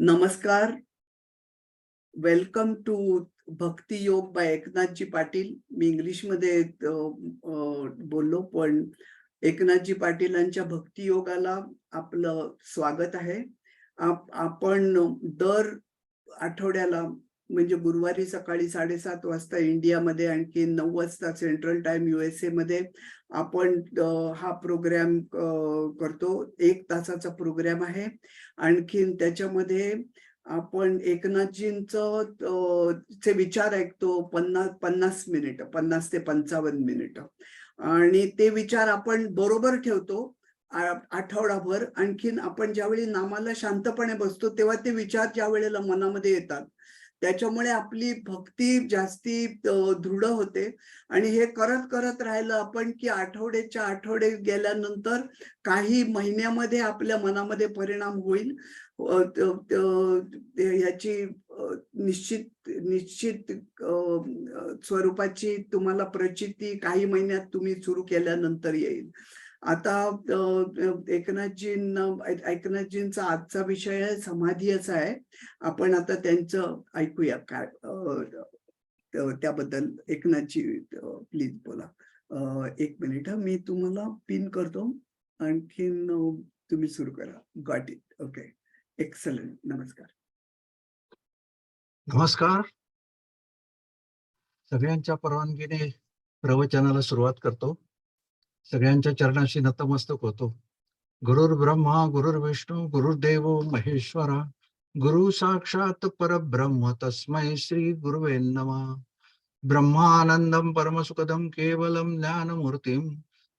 नमस्कार. Welcome to भक्ती योग bye एकनाथजी पाटील. मी इंग्लिशमध्ये बोललो, पण एकनाथजी पाटीलांच्या भक्ती योगाला आपलं स्वागत आहे. आपण दर आठवड्याला म्हणजे गुरुवारी सकाळी 7:30 वाजता इंडियामध्ये, आणखी 9 वाजता सेंट्रल टाइम USA मध्ये आपण हा प्रोग्राम करतो. 1 तासाचा प्रोग्राम आहे. आणखीन त्याच्यामध्ये आपण एकनाथजींचं चे विचार ऐकतो 50 मिनिटं, 50 ते 55 मिनिटं, आणि ते विचार आपण बरोबर ठेवतो आठवडाभर. आणखीन आपण ज्यावेळी नामाला शांतपणे बसतो तेव्हा ते विचार ज्या वेळेला मनामध्ये येतात, त्याच्यामुळे आपली भक्ती जास्ती दृढ होते. आणि हे करत करत राहिलं आपण की आठवड्याच्या आठवडे गेल्यानंतर काही महिन्यामध्ये आपल्या मनामध्ये परिणाम होईल. याची निश्चित निश्चित स्वरूपाची तुम्हाला प्रचिती काही महिन्यात तुम्ही सुरू केल्यानंतर येईल. आता एकनाथजींचा आजचा विषय आहे समाधी असा आहे. आपण आता त्यांचं ऐकूया काय त्याबद्दल. एकनाथजी प्लीज बोला. 1 मिनिट मी तुम्हाला पिन करतो, आणखीन तुम्ही सुरू करा. Got it. Okay, excellent. नमस्कार. नमस्कार. सगळ्यांच्या परवानगीने प्रवचनाला सुरुवात करतो. सगळ्यांच्या चरणाशी नतमस्तक होतो. गुरुर् ब्रह्मा गुरुर्विष्णू गुरुर्देव महेश्वरा, गुरु साक्षात परब्रह्म तस्मै श्री गुरुवे नमः. ब्रह्मानंदं परमसुखदं केवलं ज्ञानमूर्तिं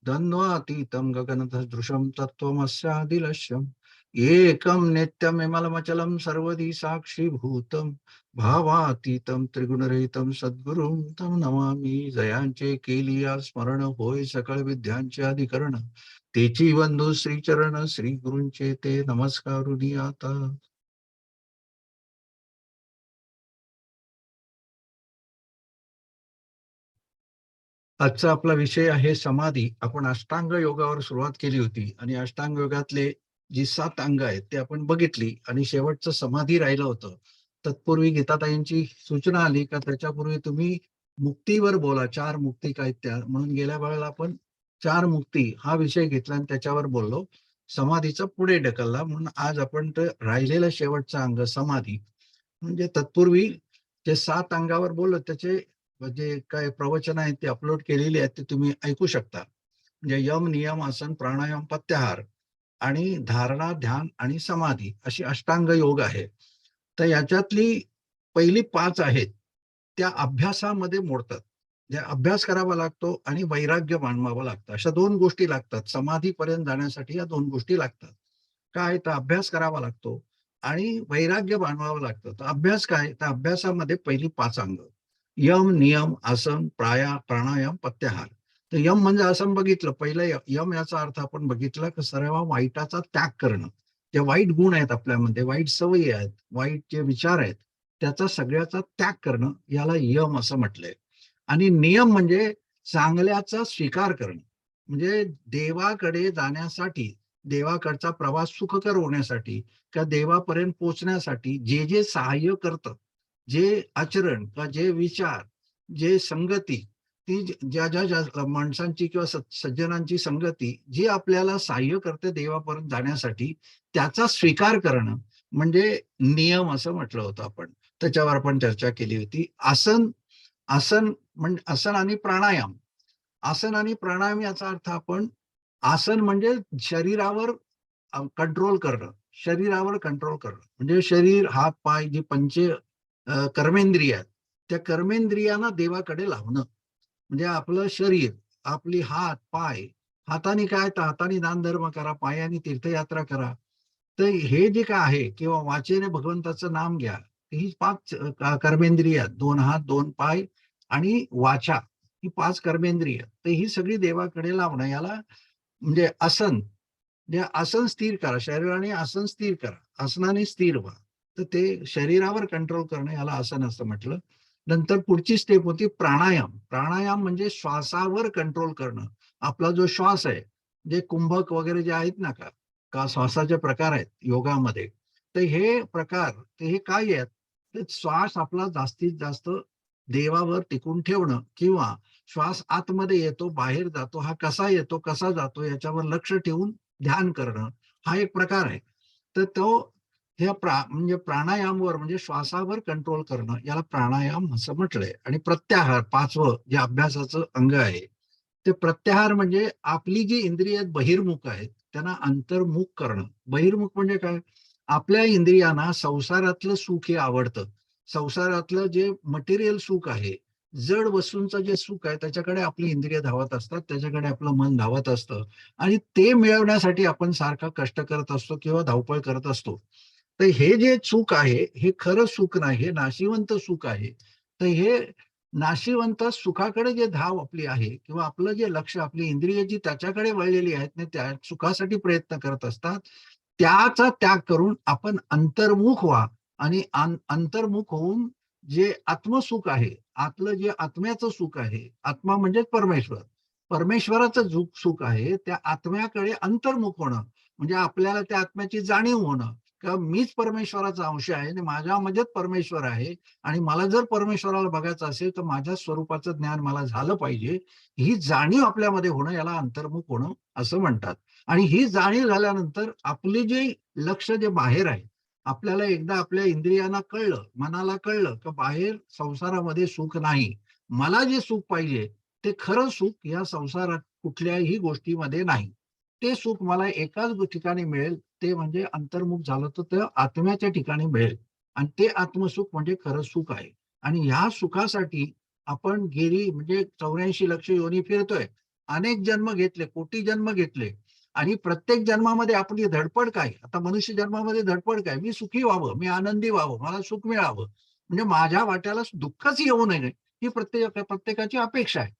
द्वन्द्वातीतं गगनसदृशं तत्त्वमस्यादिलक्ष्यम् एकं नित्यं विमलमचलं सर्वदी साक्षीभूतं भावातीतं त्रिगुणरहितं सद्गुरुं तं नमामि. जयांचे केलिया स्मरण होय सकळ विद्यांचे अधिकरण, तेची बंधू श्रीचरण श्री गुरूंचे ते नमस्कारुनी आता. आजचा आपला विषय आहे समाधी. आपण अष्टांग योगावर सुरुवात केली होती आणि अष्टांग योगातले जी 7 अंग आहेत ते आपण बघितली, आणि शेवटचं समाधी राहिलं होतं. तत्पूर्वी गीताताईंची सूचना आली का त्याच्यापूर्वी तुम्ही मुक्तीवर बोला, 4 मुक्ती काय त्या, म्हणून गेल्या वेळेला आपण 4 मुक्ती हा विषय घेतला आणि त्याच्यावर बोललो. समाधीचा पुढे ढकलला, म्हणून आज आपण ते राहिलेलं शेवटचं अंग समाधी. म्हणजे तत्पूर्वी जे 7 अंगावर बोललो त्याचे म्हणजे काय प्रवचन आहेत ते अपलोड केलेली आहेत, ते तुम्ही ऐकू शकता. म्हणजे यम, नियम, आसन, प्राणायाम, प्रत्याहार आणि धारणा, ध्यान आणि समाधी अशी अष्टांग योग आहे. तर याच्यातली पहिली 5 आहेत त्या अभ्यासामध्ये मोडतात. जे अभ्यास करावा लागतो आणि वैराग्य मानवावं लागतं. अशा 2 गोष्टी लागतात समाधीपर्यंत जाण्यासाठी. या 2 गोष्टी लागतात. काय तर अभ्यास करावा लागतो आणि वैराग्य मानवावं लागतं. तर अभ्यास काय, तर अभ्यासामध्ये पहिली 5 अंग यम, नियम, आसन, प्राणायाम, प्रत्याहार. तर यम म्हणजे आसन बघितलं पहिलं. यम याचा अर्थ आपण बघितला की सर्व वाईटाचा त्याग करणं. जे वाईट गुण आहेत आपल्यामध्ये, वाईट सवयी आहेत, वाईट जे विचार आहेत, त्याचा सगळ्याचा त्याग करणं, याला यम असं म्हटलंय. आणि नियम म्हणजे चांगल्याचा स्वीकार करणं. म्हणजे देवाकडे जाण्यासाठी, देवाकडचा प्रवास सुखकर होण्यासाठी किंवा देवापर्यंत पोहोचण्यासाठी जे जे सहाय्य करतं, जे आचरण किंवा जे विचार, जे संगती, ती ज्या ज्या माणसांची किंवा सज्जनांची संगती जी आपल्याला सहाय्य करते देवापर्यंत जाण्यासाठी, त्याचा स्वीकार करणं म्हणजे नियम असं म्हटलं होतं आपण. त्याच्यावर आपण चर्चा केली होती. आसन, आसन म्हणजे आसन आणि प्राणायाम. आसन आणि प्राणायाम याचा अर्थ आपण, आसन म्हणजे शरीरावर कंट्रोल करणं, शरीरावर कंट्रोल करणं. म्हणजे शरीर, हात, पाय, जी कर्मेंद्रिय आहेत, त्या कर्मेंद्रियांना देवाकडे लावणं. म्हणजे आपलं शरीर, आपली हात, पाय, हाताने काय तर हाताने दानधर्म करा, पायाने तीर्थयात्रा करा. तर हे जे काय आहे, किंवा वाचेने भगवंताचं नाम घ्या, ही 5 कर्मेंद्रिय आहेत. 2 हात, 2 पाय आणि वाचा, ही 5 कर्मेंद्रिय. तर ही सगळी देवाकडे लावणं, याला म्हणजे आसन. म्हणजे आसन स्थिर करा, शरीराने आसन स्थिर करा, आसनाने स्थिर व्हा. तर ते शरीरावर कंट्रोल करणं, याला आसन असं म्हटलं. नंतर पुढची स्टेप होती प्राणायाम. प्राणायाम म्हणजे श्वासावर कंट्रोल करणं. आपला जो श्वास आहे, जे कुंभक वगैरे जे आहेत ना का श्वासाचे प्रकार आहेत योगामध्ये, तर हे प्रकार हे काय आहेत, तर श्वास आपला जास्तीत जास्त देवावर टिकून ठेवणं किंवा श्वास आतमध्ये येतो बाहेर जातो, हा कसा येतो कसा जातो याच्यावर लक्ष ठेवून ध्यान करणं, हा एक प्रकार आहे. तर तो म्हणजे प्राणायामवर म्हणजे श्वासावर कंट्रोल करणं याला प्राणायाम असं म्हटलंय. आणि प्रत्याहार 5वं जे अभ्यासाचं अंग आहे, ते प्रत्याहार म्हणजे आपली जी इंद्रिय बहिर्मुख आहेत त्यांना अंतर्मुख करणं. बहिर्मुख म्हणजे काय, आपल्या इंद्रियांना संसारातलं सुख हे आवडतं. संसारातलं जे मटेरियल सुख आहे, जड वस्तूंचं जे सुख आहे त्याच्याकडे आपली इंद्रिय धावत असतात, त्याच्याकडे आपलं मन धावत असतं आणि ते मिळवण्यासाठी आपण सारखा कष्ट करत असतो किंवा धावपळ करत असतो. तर हे जे सुख आहे हे खरं सुख नाही, हे नाशिवंत सुख आहे. तर हे नाशिवंत सुखाकडे जे धाव आपली आहे किंवा आपलं जे लक्ष आपली इंद्रिय जी त्याच्याकडे वळलेली आहेत ना, त्या सुखासाठी प्रयत्न करत असतात, त्याचा त्याग करून आपण अंतर्मुख व्हा आणि अंतर्मुख होऊन जे आत्मसुख आहे, आतलं जे आत्म्याचं सुख आहे, आत्मा म्हणजेच परमेश्वर, परमेश्वराचं सुख आहे, त्या आत्म्याकडे अंतर्मुख होणं म्हणजे आपल्याला त्या आत्म्याची जाणीव होणं का मीच परमेश्वराचा अंश आहे आणि माझ्यामध्येच परमेश्वर आहे आणि मला जर परमेश्वराला बघायचं असेल तर माझ्या स्वरूपाचं ज्ञान मला झालं पाहिजे, ही जाणीव आपल्यामध्ये होणं याला अंतर्मुख होणं असं म्हणतात. आणि ही जाणीव झाल्यानंतर आपले जे लक्ष जे बाहेर आहे, आपल्याला एकदा आपल्या इंद्रियांना कळलं, मनाला कळलं की बाहेर संसारामध्ये सुख नाही, मला जे सुख पाहिजे ते खरं सुख या संसारात कुठल्याही गोष्टीमध्ये नाही. ते सुख मला एकाच ठिकाणी मिळेल, ते म्हणजे अंतर्मुख झालं तर ते आत्म्याच्या ठिकाणी मिळेल आणि ते आत्मसुख म्हणजे खरं सुख आहे. आणि ह्या सुखासाठी आपण गेली म्हणजे 84 लक्ष योनी फिरतोय, अनेक जन्म घेतले, कोटी जन्म घेतले आणि प्रत्येक जन्मामध्ये आपली धडपड काय, आता मनुष्य जन्मामध्ये धडपड काय, मी सुखी व्हावं, मी आनंदी व्हावं, मला सुख मिळावं, म्हणजे माझ्या वाट्याला दुःखच येऊ नये ही प्रत्येकाची अपेक्षा आहे.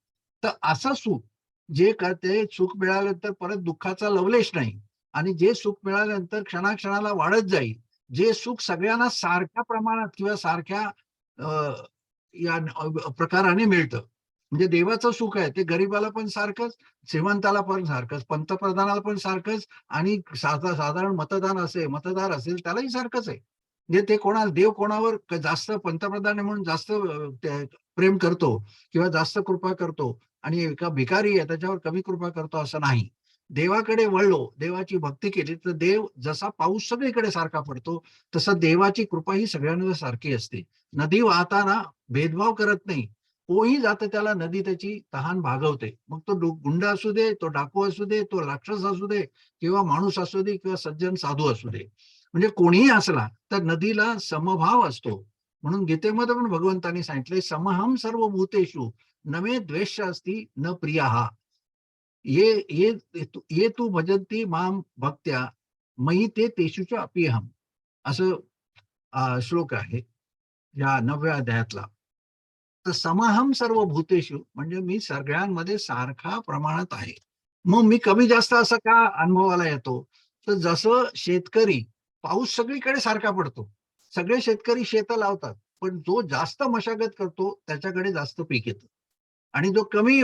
तर असं सुख जे ते सुख मिळाल्यानंतर परत दुःखाचा लवलेश नाही आणि जे सुख मिळाल्यानंतर क्षणाक्षणाला वाढत जाईल, जे सुख सगळ्यांना सारख्या प्रमाणात किंवा सारख्या या प्रकाराने मिळतं. म्हणजे देवाचं सुख आहे ते गरीबाला पण सारखंच, श्रीमंताला पण सारखंच, पंतप्रधानाला पण सारखंच आणि साधारण मतदार असेल त्यालाही सारखंच आहे. म्हणजे ते देव कोणावर जास्त पंतप्रधान आहे म्हणून जास्त प्रेम करतो किंवा जास्त कृपा करतो आणि एका भिकारी आहे त्याच्यावर कमी कृपा करतो असं नाही. देवाकडे वळलो, देवाची भक्ती केली तर देव जसा पाऊस सगळीकडे सारखा पडतो, तसं देवाची कृपा ही सगळ्यांवर सारखी असते. नदी वाहताना भेदभाव करत नाही. कोणी जातं त्याला नदी त्याची तहान भागवते. मग तो गुंड असू दे, तो डाकू असू दे, तो राक्षस असू दे किंवा माणूस असू दे किंवा सज्जन साधू असू दे. म्हणजे कोणीही असला तर नदीला समभाव असतो. म्हणून गीतेमध्ये पण भगवंतांनी सांगितलंय समहम सर्व भूतेषु न मे द्वेष अस्ति न प्रियः. ये तू भजन्ति माम भक्त्या मयि ते तेषु अप्यहम असं श्लोक आहे या 9व्या अध्यायातला. तर समहम सर्व भूतेषु म्हणजे मी सगळ्यांमध्ये सारखा प्रमाणात आहे. मग मी कमी जास्त असं का अनुभवाला येतो, तर जसं शेतकरी पाऊस सगळीकडे सारखा पडतो, सगळे शेतकरी शेतं लावतात, पण जो जास्त मशागत करतो त्याच्याकडे जास्त पीक येतं आणि जो कमी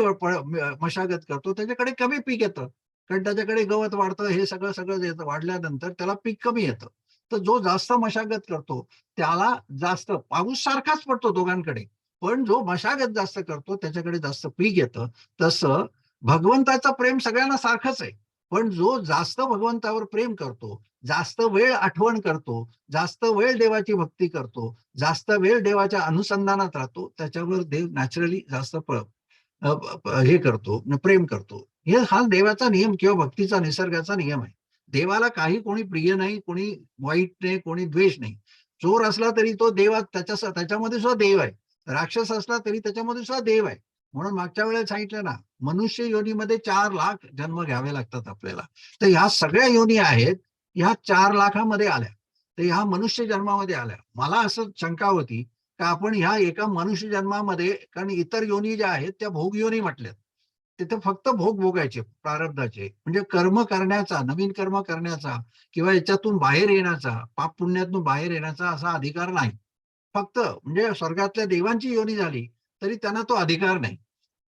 मशागत करतो त्याच्याकडे कमी पीक येतं, कारण त्याच्याकडे गवत वाढतं, हे सगळं सगळं येतं, वाढल्यानंतर त्याला पीक कमी येतं. तर जो जास्त मशागत करतो त्याला जास्त पाऊस सारखाच पडतो दोघांकडे, पण जो मशागत जास्त करतो त्याच्याकडे जास्त पीक येतं. तसं भगवंताचं प्रेम सगळ्यांना सारखंच आहे, पण जो जास्त भगवंतावर प्रेम करतो, जास्त वेळ आठवण करतो, जास्त वेळ देवाची भक्ती करतो, जास्त वेळ देवाच्या अनुसंधानात राहतो, त्याच्यावर देव नॅचरली जास्त हे करतो, प्रेम करतो. हा देवाचा नियम किंवा भक्तीचा निसर्गाचा नियम आहे. देवाला काही कोणी प्रिय नाही, कोणी वाईट नाही, कोणी द्वेष नाही. चोर असला तरी तो देवा त्याच्यामध्ये सुद्धा देव आहे. राक्षस असला तरी त्याच्यामध्ये सुद्धा देव आहे. म्हणून मागच्या वेळेला सांगितलं ना, मनुष्य योनीमध्ये 4 लाख जन्म घ्यावे लागतात आपल्याला. तर ह्या सगळ्या योनी आहेत, ह्या 4 लाखामध्ये आल्या. तर ह्या मनुष्य जन्मामध्ये आल्या. मला असं शंका होती का आपण ह्या एका मनुष्य जन्मामध्ये, कारण इतर योनी ज्या आहेत त्या भोग योनी म्हटल्यात. तिथे फक्त भोग भोगायचे प्रारब्धाचे, म्हणजे कर्म करण्याचा, नवीन कर्म करण्याचा किंवा याच्यातून बाहेर येण्याचा, पाप पुण्यातून बाहेर येण्याचा असा अधिकार नाही. फक्त म्हणजे स्वर्गातल्या देवांची योनी झाली तरी त्यांना तो अधिकार नाही.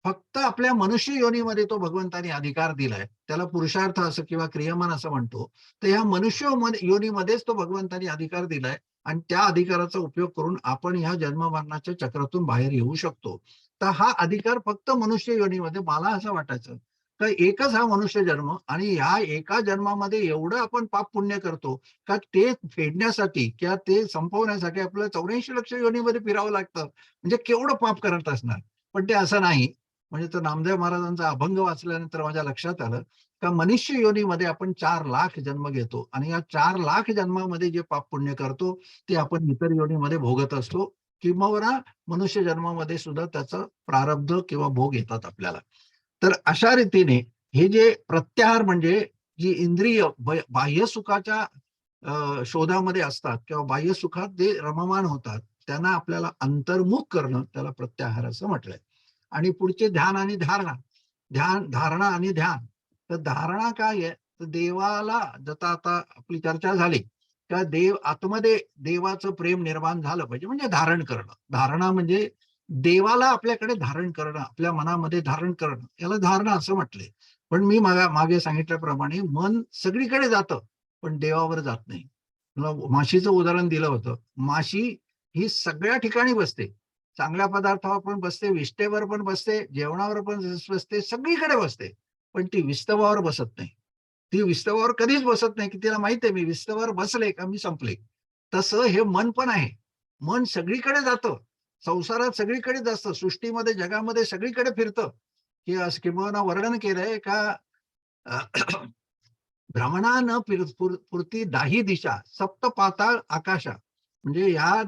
फक्त आपल्या मनुष्य योनीमध्ये तो भगवंतानी अधिकार दिलाय. त्याला पुरुषार्थ असं किंवा क्रियमान असं म्हणतो. तर ह्या मनुष्य योनीमध्येच तो भगवंतानी अधिकार दिलाय आणि त्या अधिकाराचा उपयोग करून आपण ह्या जन्म-मरणाच्या चक्रातून बाहेर येऊ शकतो. तर हा अधिकार फक्त मनुष्य योनीमध्ये, मला असं वाटायचं तर एकच हा मनुष्य जन्म आणि ह्या एका जन्मामध्ये एवढं आपण पाप पुण्य करतो का ते फेडण्यासाठी किंवा ते संपवण्यासाठी आपल्याला 84 लक्ष योनीमध्ये फिरावं लागतं. म्हणजे केवढं पाप करत असणार. पण ते असं नाही. म्हणजे तो नामदेव महाराजांचा अभंग वाचल्यानंतर माझ्या लक्षात आलं का मनुष्य योनीमध्ये आपण 4,00,000 जन्म घेतो आणि या 4,00,000 जन्मामध्ये जे पाप पुण्य करतो ते आपण इतर योनीमध्ये भोगत असतो किंबहुना मनुष्य जन्मामध्ये सुद्धा त्याचं प्रारब्ध किंवा भोग येतात आपल्याला. तर अशा रीतीने हे जे प्रत्याहार म्हणजे जी इंद्रिय बाह्य सुखाच्या शोधामध्ये असतात किंवा बाह्य सुखात जे रममाण होतात त्यांना आपल्याला अंतर्मुख करणं त्याला प्रत्याहार असं म्हटलंय. आणि पुढचे ध्यान आणि धारणा. धारणा आणि ध्यान. तर धारणा काय आहे? तर देवाला जता आता आपली चर्चा झाली का देव आतमध्ये देवाचं प्रेम निर्माण झालं पाहिजे म्हणजे धारण करणं. धारणा म्हणजे देवाला आपल्याकडे धारण करणं, आपल्या मनामध्ये धारण करणं, याला धारणा असं म्हटलंय. पण मी मागे सांगितल्याप्रमाणे मन सगळीकडे जातं, पण देवावर जात नाही. तुला माशीचं उदाहरण दिलं होतं. माशी ही सगळ्या ठिकाणी बसते. चांगल्या पदार्थावर पण बसते, विष्ठेवर पण बसते, जेवणावर पण बसते, सगळीकडे बसते. पण ती विस्तवावर बसत नाही. ती विस्तवावर कधीच बसत नाही, की तिला माहिती आहे मी विस्तवावर बसले का मी संपले. तसं हे मन पण आहे. मन सगळीकडे जातं. संसारात सगळीकडेच असतं. सृष्टीमध्ये, जगामध्ये सगळीकडे फिरतं. की असं किंबहुना वर्णन केलंय का अ, भ्रमणानं पुरती दाही दिशा, सप्त पाताळ आकाशा. म्हणजे या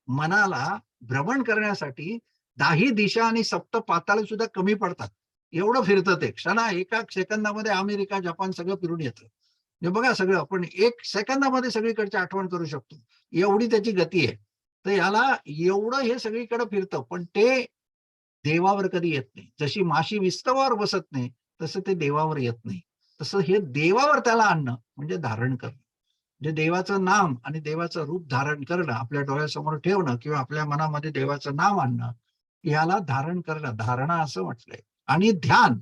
मनाला भ्रमण करण्यासाठी दाही दिशा आणि सप्त पाताळ सुद्धा कमी पडतात. एवढं फिरतं ते. एका सेकंदामध्ये अमेरिका, जपान सगळं फिरून येतं. हे बघा सगळं आपण एक सेकंदामध्ये सगळीकडची आठवण करू शकतो. एवढी त्याची गती आहे. तर याला एवढं हे सगळीकडे फिरतं, पण ते देवावर कधी येत नाही. जशी माशी विस्तवावर बसत नाही, तसं ते देवावर येत नाही. तसं हे देवावर त्याला आणणं म्हणजे धारण करणं. म्हणजे देवाचं नाम आणि देवाचं रूप धारण करणं, आपल्या डोळ्यासमोर ठेवणं किंवा आपल्या मनामध्ये देवाचं नाव आणणं, याला धारण करणं, धारणा असं म्हटलंय. आणि ध्यान,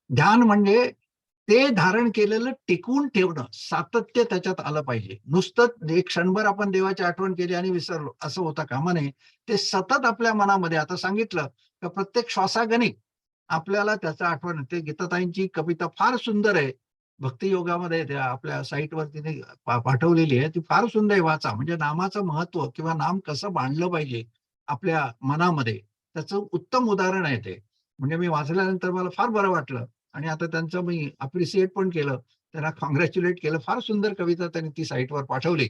ध्यान म्हणजे ते धारण केलेलं टिकवून ठेवणं, सातत्य त्याच्यात आलं पाहिजे. नुसतं एक क्षणभर आपण देवाची आठवण केली आणि विसरलो, असं होता कामा नये. ते सतत आपल्या मनामध्ये, आता सांगितलं का प्रत्येक श्वासागणिक आपल्याला त्याचं आठवण येते. गीताताईंची कविता फार सुंदर आहे. भक्ती योगामध्ये त्या आपल्या साईटवर तिने पाठवलेली आहे. ती फार सुंदर आहे, वाचा. म्हणजे नामाचं महत्व किंवा नाम कसं बांधलं पाहिजे आपल्या मनामध्ये, त्याचं उत्तम उदाहरण आहे ते. म्हणजे मी वाचल्यानंतर मला फार बरं वाटलं आणि आता त्यांचं मी अप्रिशिएट पण केलं. त्यांना कॉंग्रॅच्युलेट केलं. फार सुंदर कविता त्यांनी ती साईटवर पाठवली.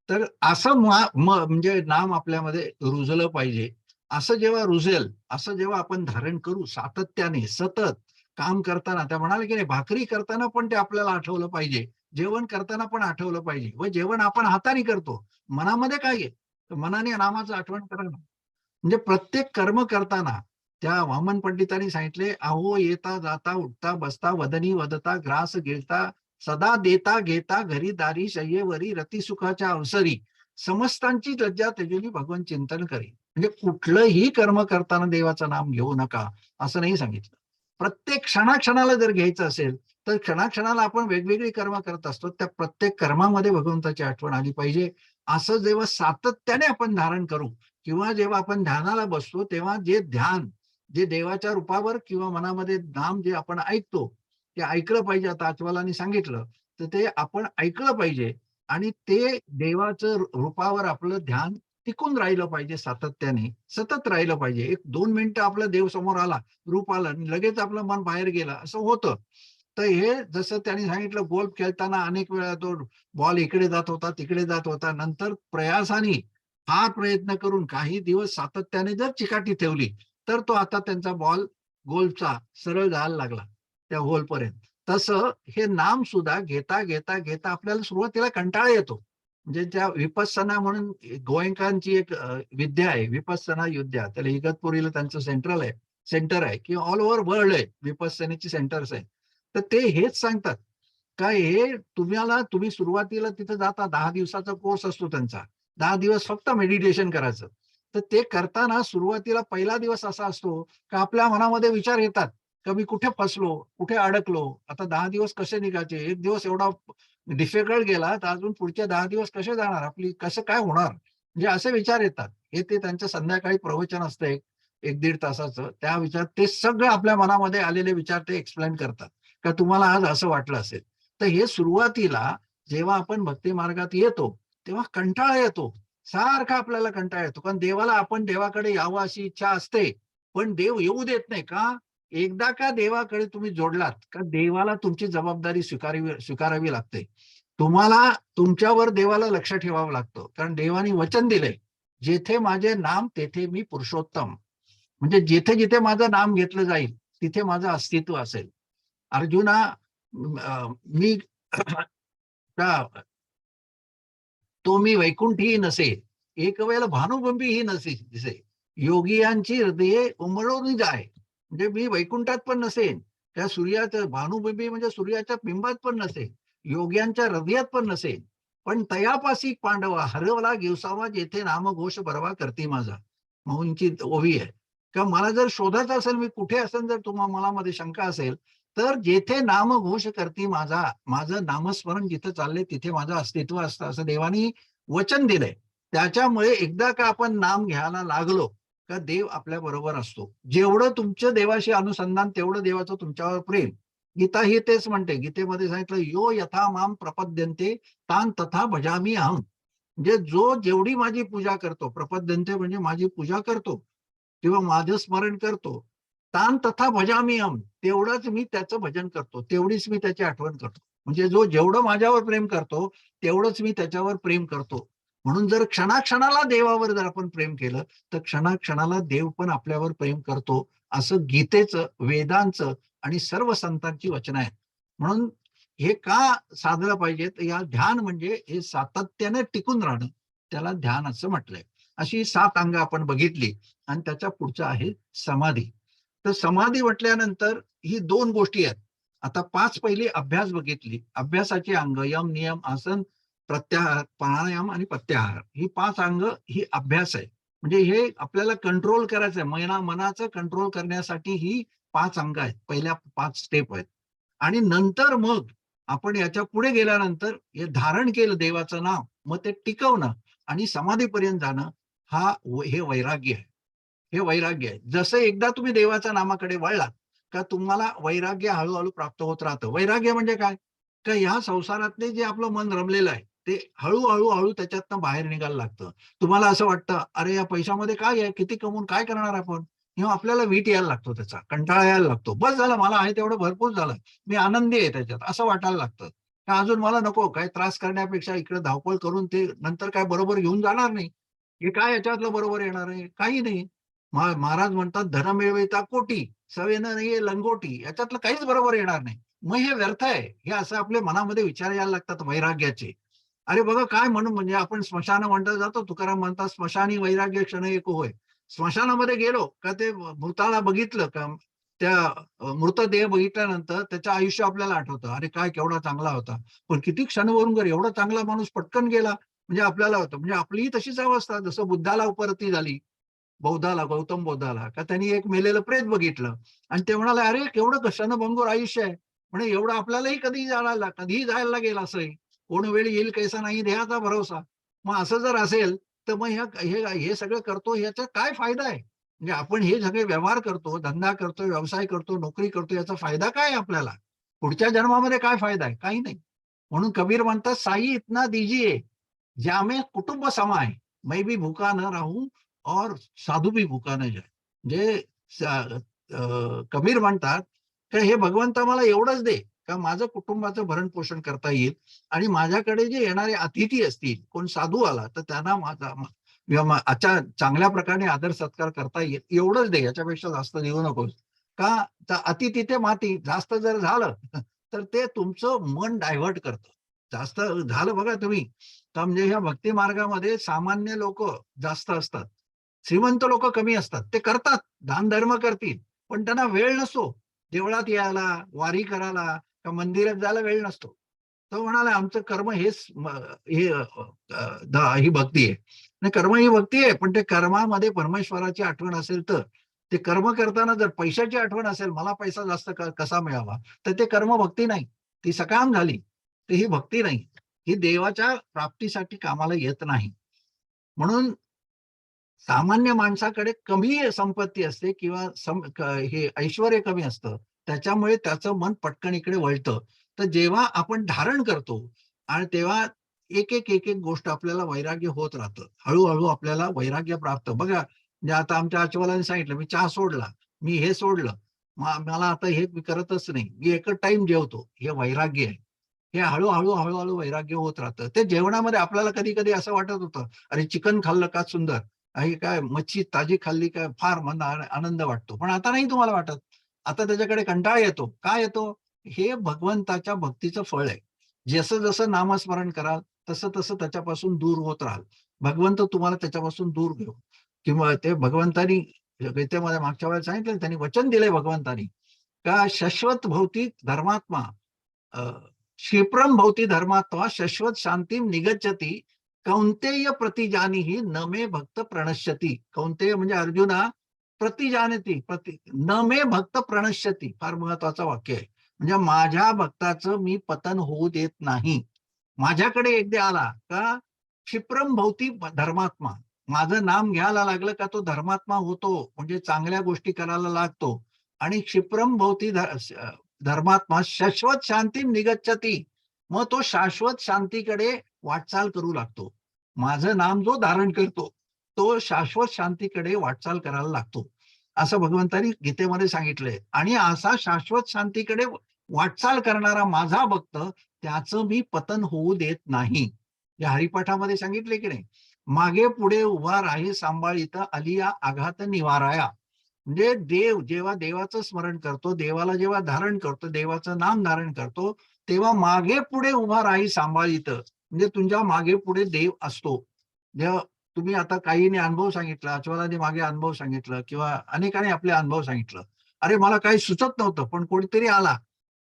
तर असं म्हणजे नाम आपल्यामध्ये रुजलं पाहिजे. असं जेव्हा रुजेल, असं जेव्हा आपण धारण करू सातत्याने, सतत काम करताना, त्या म्हणाले की नाही भाकरी करताना पण ते आपल्याला आठवलं पाहिजे. जेवण करताना पण आठवलं पाहिजे व जेवण आपण हाताने करतो. मनामध्ये काय आहे? तर मनाने नामाचं आठवण करणं. म्हणजे प्रत्येक कर्म करताना त्या वामन पंडितांनी सांगितले, "अहो येता जाता उठता बसता वदनी वदता ग्रास गिळता सदा देता घेता घरी दारी शय्येवरी रतिसुखाच्या अवसरी समस्तांची लज्जा त्यजून भगवंत चिंतन करी." म्हणजे कुठलंही कर्म करताना देवाचं नाम घेऊ नका असं नाही सांगितलं. प्रत्येक क्षणाक्षणाला जर घ्यायचं असेल तर क्षणाक्षणाला आपण वेगवेगळी कर्म करत असतो. त्या प्रत्येक कर्मामध्ये भगवंताची आठवण आली पाहिजे. असं जेव्हा सातत्याने आपण धारण करू किंवा जेव्हा आपण ध्यानाला बसतो तेव्हा जे ध्यान, जे देवाच्या रूपावर किंवा मनामध्ये नाम जे आपण ऐकतो, ते ऐकलं पाहिजे. आता आचवालांनी सांगितलं, तर ते आपण ऐकलं पाहिजे आणि ते देवाचं रूपावर आपलं ध्यान टिकून राहिलं पाहिजे सातत्याने, सतत राहिलं पाहिजे. 1-2 मिनिटं आपला देव समोर आला, रूप आलं आणि लगेच आपलं मन बाहेर गेलं, असं होतं. तर हे जसं त्यांनी सांगितलं गोल्फ खेळताना अनेक वेळा तो बॉल इकडे जात होता, तिकडे जात होता. नंतर प्रयासाने फार प्रयत्न करून काही दिवस सातत्याने जर चिकाटी ठेवली, तर तो आता त्यांचा बॉल गोल्फचा सरळ जायला लागला त्या होलपर्यंत. तसं हे नाम सुद्धा घेता, घेता, घेता आपल्याला सुरुवातीला कंटाळा येतो. म्हणजे त्या विपस्सना म्हणून गोएंकांची एक विद्या आहे, विपस्सना विद्या. त्याला इगतपुरीला त्यांचं सेंटर आहे किंवा ऑल ओव्हर वर्ल्ड आहे, विपस्सनेची सेंटर्स आहे. तर ते हेच सांगतात, का हे तुम्ही सुरुवातीला तिथं जाता 10 दिवसाचा कोर्स असतो त्यांचा. 10 दिवस फक्त मेडिटेशन करायचं. तर ते करताना सुरुवातीला पहिला दिवस असा असतो का आपल्या मनामध्ये विचार येतात का मी कुठे फसलो, कुठे अडकलो, आता 10 दिवस कसे निघायचे, एक दिवस एवढा डिफिकल्ट गेला तर अजून पुढचे 10 दिवस कसे जाणार, आपली कसं काय होणार, म्हणजे असे विचार येतात. हे ते त्यांचं संध्याकाळी प्रवचन असतं एक दीड तासाचं, त्या विचार ते सगळे आपल्या मनामध्ये आलेले विचार ते एक्सप्लेन करतात का तुम्हाला आज असं वाटलं असेल. तर हे सुरुवातीला जेव्हा आपण भक्ती मार्गात येतो तेव्हा कंटाळा येतो, सारखा आपल्याला कंटाळा येतो, कारण देवाला आपण देवाकडे यावं अशी इच्छा असते, पण देव येऊ देत नाही का. एकदा का देवाकडे तुम्ही जोडलात का देवाला तुमची जबाबदारी स्वीकारावी लागते. तुम्हाला तुमच्यावर देवाला लक्ष ठेवावं लागतं, कारण देवाने वचन दिलंय, जेथे माझे नाम तेथे मी पुरुषोत्तम. म्हणजे जिथे जिथे माझं नाम घेतलं जाईल तिथे माझं अस्तित्व असेल. अर्जुना, मी का तो मी वैकुंठीही नसे, एक वेळेला भानुबंबीही नसे दिसे, योगियांची हृदये उमळून जाय. म्हणजे मी वैकुंठात पण नसेन, त्या सूर्याचं भानुबिंबी म्हणजे सूर्याच्या बिंबात पण नसेल, योग्यांच्या हृदयात पण नसेल, पण तयापासी पांडवा हरवला गिवसावा जेथे नामघोष बरवा करती माझा. म्हणूनची ओवी आहे का मला जर शोधायचं असेल मी कुठे असेल, जर तुम्हाला मनामध्ये शंका असेल तर जेथे नामघोष करती माझा, माझं नामस्मरण जिथं चाललंय तिथे माझं अस्तित्व असतं असं देवानी वचन दिलंय. त्याच्यामुळे एकदा का आपण नाम घ्यायला लागलो का देव आपल्या बरोबर असतो. जेवढं तुमचं देवाशी अनुसंधान तेवढं देवाचं तुमच्यावर प्रेम. गीता ही तेच म्हणते, गीतेमध्ये सांगितलं यो यथा माम प्रपद्यन्ते तान तथा भजामी अहम. म्हणजे जो जेवढी माझी पूजा करतो, प्रपद्यन्ते म्हणजे माझी पूजा करतो किंवा माझं स्मरण करतो, तान तथा भजामी अहम, तेवढंच मी त्याचं भजन करतो, तेवढीच मी त्याची आठवण करतो. म्हणजे जो जेवढं माझ्यावर प्रेम करतो तेवढंच मी त्याच्यावर प्रेम करतो. म्हणून जर क्षणाक्षणाला देवावर जर आपण प्रेम केलं तर क्षणाक्षणाला देव पण आपल्यावर प्रेम करतो, असं गीतेचं, वेदांचं आणि सर्व संतांची वचनं आहेत. म्हणून हे का साधलं पाहिजे, तर या ध्यान म्हणजे हे सातत्याने टिकून राहणं, त्याला ध्यान असं म्हटलंय. अशी 7 अंग आपण बघितली आणि त्याच्या पुढचं आहे समाधी. तर समाधी म्हटल्यानंतर ही 2 गोष्टी आहेत. आता 5 पहिली अभ्यास बघितली, अभ्यासाची अंग यम, नियम, आसन, प्रत्याहार, प्राणायाम आणि प्रत्याहार, ही 5 अंग ही अभ्यास आहे. म्हणजे हे आपल्याला कंट्रोल करायचं आहे, मनाचं कंट्रोल करण्यासाठी ही 5 अंग आहेत, पहिल्या 5 स्टेप आहेत. आणि नंतर मग आपण याच्या पुढे गेल्यानंतर हे धारण केलं देवाचं नाव, मग ते टिकवणं आणि समाधीपर्यंत जाणं, हे वैराग्य आहे. हे वैराग्य आहे. जसं एकदा तुम्ही देवाच्या नामाकडे वळलात का तुम्हाला वैराग्य हळूहळू प्राप्त होत राहतं. वैराग्य म्हणजे काय, का ह्या संसारातले जे आपलं मन रमलेलं आहे ते हळू त्याच्यातनं बाहेर निघायला लागतं. तुम्हाला असं वाटतं अरे या पैशामध्ये काय आहे, किती कमवून काय करणार आपण, किंवा आपल्याला वीट यायला लागतो, त्याचा कंटाळा यायला लागतो. बस झालं, मला आहे तेवढं भरपूर झालं, मी आनंदी आहे त्याच्यात, असं वाटायला लागतं. का अजून मला नको, काय त्रास करण्यापेक्षा इकडे धावपळ करून ते नंतर काय बरोबर घेऊन जाणार नाही. हे काय याच्यातलं बरोबर येणार आहे, काही नाही. महाराज म्हणतात धन मिळविता कोटी, सवेनं नाहीये लंगोटी, याच्यातलं काहीच बरोबर येणार नाही. मग हे व्यर्थ आहे, हे असं आपल्या मनामध्ये विचार यायला लागतात वैराग्याचे. अरे बघा काय म्हणून, म्हणजे आपण स्मशान म्हणता जातो, तुकाराम म्हणतात स्मशानी वैराग्य क्षण एक होय. स्मशानामध्ये गेलो का ते मृताला बघितलं का, त्या मृतदेह बघितल्यानंतर त्याचं आयुष्य आपल्याला आठवतं, अरे काय केवढा चांगला होता, पण किती क्षणभरून घर एवढा चांगला माणूस पटकन गेला, म्हणजे आपल्याला होतं. म्हणजे आपलीही तशीच अवस्था, जसं बुद्धाला उपरती झाली, गौतम बुद्धाला, का त्यांनी एक मेलेलं प्रेत बघितलं आणि ते म्हणाले अरे केवढं क्षणभंगूर आयुष्य आहे, म्हणजे एवढं आपल्यालाही कधीही जायला लागेल असंही, कोण वेळ येईल कैसा नाही देहाचा भरोसा. मग असं जर असेल तर मग हे सगळं करतो याचा काय फायदा आहे. म्हणजे आपण हे सगळे व्यवहार करतो, धंदा करतो, व्यवसाय करतो, नोकरी करतो, याचा फायदा काय आहे आपल्याला, पुढच्या जन्मामध्ये काय फायदा आहे, काही नाही. म्हणून कबीर म्हणतात साई इतना दीजिए ज्यामे कुटुंब समाय, मैं भी भूखा न राहू और साधू भी भूखा न जाए. म्हणजे कबीर म्हणतात की हे भगवंता मला एवढंच दे का माझं कुटुंबाचं भरण पोषण करता येईल आणि माझ्याकडे जे येणारे अतिथी असतील, कोण साधू आला तर त्यांना अच्छा चांगल्या प्रकारे आदर सत्कार करता येईल, एवढंच दे, याच्यापेक्षा जास्त देऊ नकोस. का अति तिथे माती, जास्त जर झालं तर ते तुमचं मन डायव्हर्ट करतं. जास्त झालं बघा तुम्ही, तर म्हणजे ह्या भक्ती मार्गामध्ये सामान्य लोक जास्त असतात, श्रीमंत लोक कमी असतात. ते करतात, दान धर्म करतील, पण त्यांना वेळ नसतो देवळात यायला, वारी करायला, का मंदिरात जायला वेळ नसतो. तो म्हणाला आमचं कर्म हेच ही भक्ती आहे. आणि कर्म ही भक्ती आहे, पण ते कर्मामध्ये परमेश्वराची आठवण असेल तर. ते कर्म करताना जर पैशाची आठवण असेल, मला पैसा जास्त कसा मिळावा, तर ते कर्म भक्ती नाही, ती सकाम झाली. तर ही भक्ती नाही, ही देवाच्या प्राप्तीसाठी कामाला येत नाही. म्हणून सामान्य माणसाकडे कमी संपत्ती असते किंवा हे ऐश्वर कमी असतं, त्याच्यामुळे त्याचं मन पटकन इकडे वळतं. तर जेव्हा आपण धारण करतो आणि तेव्हा एक एक एक एक गोष्ट आपल्याला वैराग्य होत राहतं. हळूहळू आपल्याला वैराग्य प्राप्त. बघा, म्हणजे आता आमच्या आजोबांनी सांगितलं, मी चहा सोडला, मी हे सोडलं, मला आता हे मी करतच नाही, मी एकच टाइम जेवतो, हे वैराग्य आहे. हे हळूहळू हळूहळू वैराग्य होत राहतं. ते जेवणामध्ये आपल्याला कधी कधी असं वाटत होतं, अरे चिकन खाल्लं का सुंदर, हे काय मच्छी ताजी खाल्ली काय फार मना आनंद वाटतो. पण आता नाही तुम्हाला वाटत. आता त्याच्याकडे कंटाळा येतो. का येतो? हे भगवंताच्या भक्तीचं फळ आहे. जसं जसं नामस्मरण कराल तसं तसं त्याच्यापासून दूर होत राहाल. भगवंत तुम्हाला त्याच्यापासून दूर घेऊ. किंवा ते भगवंतानी गीतेमध्ये मागच्या वेळेला सांगितलं, त्यांनी वचन दिलंय भगवंतानी, का शाश्वत भौतिक धर्मात्मा क्षिप्रम भवती धर्मात्मा शाश्वत शांतीम निगच्छती कौंतेय प्रतिजानीही न मे भक्त प्रणश्यती. कौंतेय म्हणजे अर्जुना, प्रतिजानती न मे भक्त प्रणश्यती, फार महत्वाचं वाक्य आहे. म्हणजे माझ्या भक्ताचं मी पतन होऊ देत नाही. माझ्याकडे एकदा आला का क्षिप्रम भवती धर्मात्मा, माझं नाम घ्यायला लागलं का तो धर्मात्मा होतो, म्हणजे चांगल्या गोष्टी करायला लागतो. आणि क्षिप्रम भवती धर्मात्मा शाश्वत शांती निगच्छती, मग तो शाश्वत शांतीकडे वाटचाल करू लागतो. माझं नाम जो धारण करतो तो शाश्वत शांतीकडे वाटचाल करायला लागतो, असं भगवंतांनी गीतेमध्ये सांगितलंय. आणि असा शाश्वत शांतीकडे वाटचाल करणारा माझा भक्त, त्याचं मी पतन होऊ देत नाही. या हरिपाठामध्ये सांगितले की नाही, मागे पुढे उभा राही सांभाळीत आलिया आघात निवाराया. म्हणजे देव जेव्हा देवाचं स्मरण करतो, देवाला जेव्हा धारण करतो, देवाचं नाम धारण करतो, तेव्हा मागे पुढे उभा राही सांभाळीत. म्हणजे तुमच्या मागे पुढे देव असतो. जेव्हा तुम्ही आता काहींनी अनुभव सांगितला, अचवालांनी मागे अनुभव सांगितलं किंवा अनेकांनी आपले अनुभव सांगितलं. अरे मला काही सुचत नव्हतं, पण कोणीतरी आला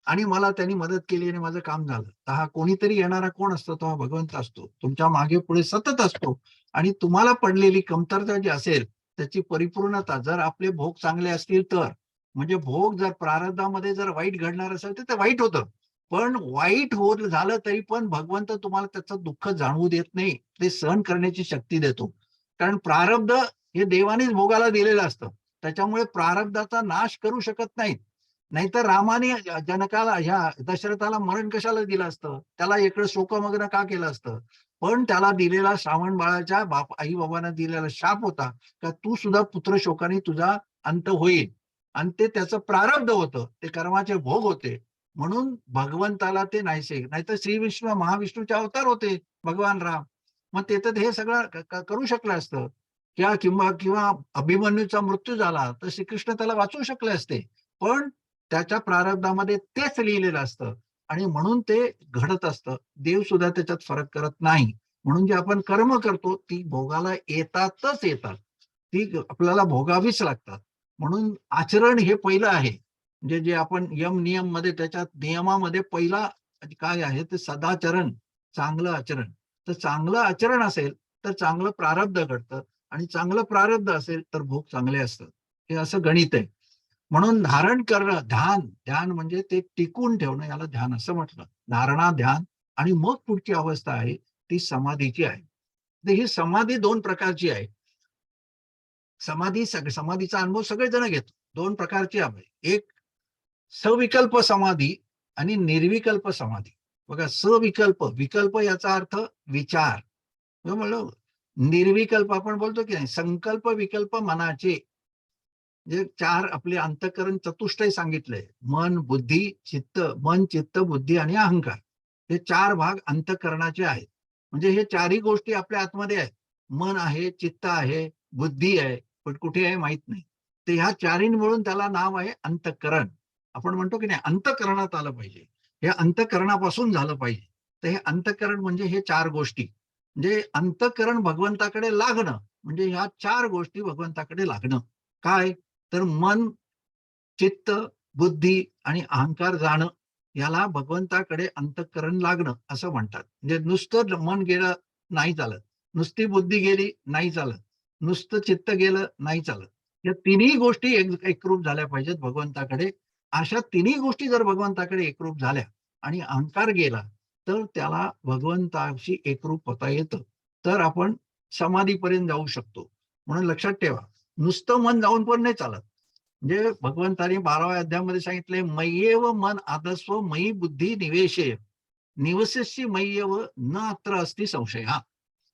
आणि मला त्यांनी मदत केली आणि माझं काम झालं. तर हा कोणीतरी येणारा कोण असतो? तो हा भगवंत असतो. तुमच्या मागे पुढे सतत असतो आणि तुम्हाला पडलेली कमतरता जी असेल त्याची परिपूर्णता, जर आपले भोग चांगले असतील तर, म्हणजे भोग जर प्रारब्धामध्ये जर वाईट घडणार असेल तर ते वाईट होतं. पण वाईट होत झालं तरी पण भगवंत तुम्हाला त्याचं दुःख जाणवू देत नाही, ते सहन करण्याची शक्ती देतो. कारण प्रारब्ध हे देवानेच भोगाला दिलेलं असतं, त्याच्यामुळे प्रारब्धाचा नाश करू शकत नाहीत. नाहीतर रामाने जनकाला, ह्या दशरथाला मरण कशाला दिलं असतं, त्याला इकडे शोकमग्न का केलं असतं? पण त्याला दिलेला श्रावण बाळाच्या आई बाबांना दिलेला शाप होता, का तू सुद्धा पुत्र शोकाने तुझा अंत होईल. आणि ते त्याचं प्रारब्ध होतं, ते कर्माचे भोग होते. म्हणून भगवंताला ते नाहीसे. नाहीतर श्री विष्णू महाविष्णूचे अवतार होते भगवान राम. मग ते तर हे सगळं करू शकलं असतं. किंवा किंवा अभिमन्यूचा मृत्यू झाला तर श्रीकृष्ण त्याला वाचवू शकले असते. पण त्याच्या प्रारब्धामध्ये तेच लिहिलेलं असतं आणि म्हणून ते घडत असतं. देव सुद्धा त्याच्यात फरक करत नाही. म्हणून जे आपण कर्म करतो ती भोगाला येतातच येतात. ती आपल्याला भोगावीच लागतात. म्हणून आचरण हे पहिलं आहे. म्हणजे जे आपण यम नियम मध्ये, त्याच्यात नियमामध्ये पहिला काय आहे ते सदाचरण, चांगलं आचरण. तर चांगलं आचरण असेल तर चांगलं प्रारब्ध घडतं आणि चांगलं प्रारब्ध असेल तर भोग चांगले असतात. हे असं गणित आहे. म्हणून धारण करणं, ध्यान, ध्यान म्हणजे ते टिकून ठेवणं, याला ध्यान असं म्हटलं. धारणा, ध्यान आणि मग पुढची अवस्था आहे ती समाधीची आहे. तर ही समाधी दोन प्रकारची आहे. समाधीचा अनुभव सगळेजण घेतो. दोन प्रकारची आहे. एक सविकल्प समाधी आणि निर्विकल्प समाधी. बघा, सविकल्प, विकल्प याचा अर्थ विचार. म्हणलं निर्विकल्प आपण बोलतो की नाही, संकल्प विकल्प मनाचे जे चार आपले अंतःकरण चतुष्टय सांगितलंय, मन, बुद्धी, चित्त, मन, चित्त, बुद्धी आणि अहंकार. हे चार भाग अंतःकरणाचे आहेत. म्हणजे हे चारही गोष्टी आपल्या आतमध्ये आहेत. मन आहे, चित्त आहे, बुद्धी आहे, पण कुठे आहे माहित नाही. तर ह्या चारही मिळून त्याला नाव आहे अंतःकरण. आपण म्हणतो की नाही, अंतःकरणात आलं पाहिजे, हे अंतःकरणापासून झालं पाहिजे. तर हे अंतःकरण म्हणजे हे चार गोष्टी. म्हणजे अंतःकरण भगवंताकडे लागणं म्हणजे ह्या चार गोष्टी भगवंताकडे लागणं. काय? तर मन, चित्त, बुद्धी आणि अहंकार जाणं. याला भगवंताकडे अंतःकरण लागणं असं म्हणतात. म्हणजे नुसतं मन गेलं नाही चालत, नुसती बुद्धी गेली नाही चालत, नुसतं चित्त गेलं नाही चालत. या तिन्ही गोष्टी एकरूप झाल्या पाहिजेत भगवंताकडे. अशा तिन्ही गोष्टी जर भगवंताकडे एकरूप झाल्या आणि अहंकार गेला, तर त्याला भगवंताशी एकरूप होता येतं. तर आपण समाधीपर्यंत जाऊ शकतो. म्हणून लक्षात ठेवा, नुसतं मन जाऊन पण नाही चालत. म्हणजे भगवंताने 12व्या अध्यायामध्ये सांगितले, मय्येव मन आदस्व मयी बुद्धी निवेशय निवसस्यि मय्येव न अत्र अस्ति संशय.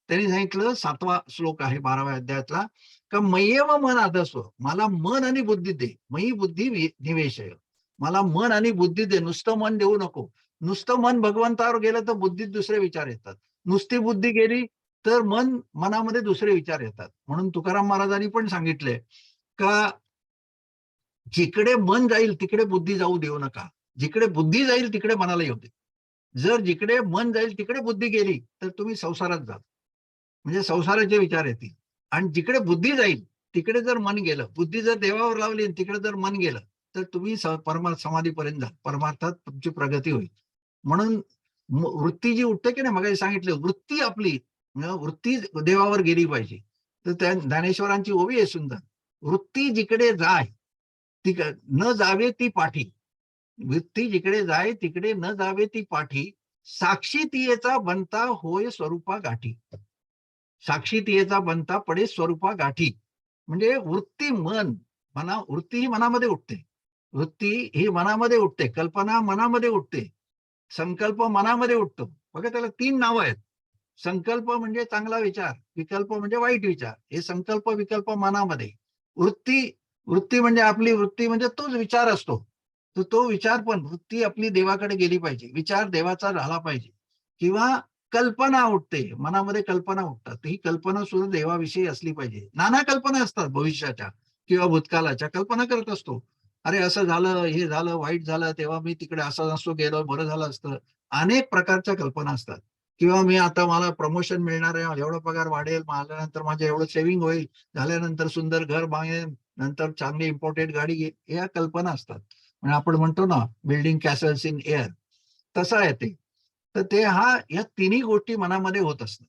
त्यांनी सांगितलं, 7वा श्लोक आहे 12व्या अध्यायातला, का मय्येव मन आदस्व, मला मन आणि बुद्धी दे, मयी बुद्धी निवेशय, मला मन आणि बुद्धी दे, नुसतं मन देऊ नको. नुसतं मन भगवंतावर गेलं तर बुद्धीत दुसरे विचार येतात, नुसती बुद्धी गेली तर मनामध्ये दुसरे विचार येतात. म्हणून तुकाराम महाराजांनी पण सांगितले का जिकडे मन जाईल तिकडे बुद्धी जाऊ देऊ नका, जिकडे बुद्धी जाईल तिकडे मनाला येऊ दे. जर जिकडे मन जाईल तिकडे बुद्धी गेली तर तुम्ही संसारात जाल, म्हणजे संसाराचे विचार येतील. आणि जिकडे बुद्धी जाईल तिकडे जर मन गेलं, बुद्धी जर देवावर लावली आणि तिकडे जर मन गेलं, तर तुम्ही समाधीपर्यंत जाल, परमार्थात तुमची प्रगती होईल. म्हणून वृत्ती जी उठते की नाही, मग सांगितलं, वृत्ती आपली वृत्ती देवावर गेली पाहिजे. तर त्या ज्ञानेश्वरांची ओवी आहे सुंदर, वृत्ती जिकडे जाय न जावे ती पाठी, वृत्ती जिकडे जाय तिकडे न जावे ती पाठी, साक्षी तियेचा बनता होय स्वरूपा गाठी, साक्षी तियेचा बनता पडे स्वरूपा गाठी. म्हणजे वृत्ती वृत्ती ही मनामध्ये उठते, वृत्ती ही मनामध्ये उठते, कल्पना मनामध्ये उठते, संकल्प मनामध्ये उठतो. बघा त्याला 3 नावं आहेत. संकल्प म्हणजे चांगला विचार, विकल्प म्हणजे वाईट विचार. हे संकल्प विकल्प मनामध्ये. वृत्ती वृत्ती म्हणजे आपली वृत्ती म्हणजे तोच विचार असतो. तर तो विचार पण वृत्ती आपली देवाकडे गेली पाहिजे, विचार देवाचा झाला पाहिजे. किंवा कल्पना उठते, मनामध्ये कल्पना उठतात, ही कल्पना सुद्धा देवाविषयी असली पाहिजे. नाना कल्पना असतात भविष्याच्या किंवा भूतकाळाच्या, कल्पना करत असतो. अरे असं झालं, हे झालं, वाईट झालं, तेव्हा मी तिकडे असं नसतो गेलो, बरं झालं असतं. अनेक प्रकारच्या कल्पना असतात. किंवा मी आता मला प्रमोशन मिळणार आहे, एवढा पगार वाढेल, आल्यानंतर माझं एवढं सेव्हिंग होईल, झाल्यानंतर सुंदर घर बांधेन, नंतर चांगली इम्पोर्टेड गाडी घेईल, या कल्पना असतात. म्हणजे आपण म्हणतो ना, बिल्डिंग कॅसल्स इन एअर, तसं आहे ते. तर ते या तिन्ही गोष्टी मनामध्ये होत असतात.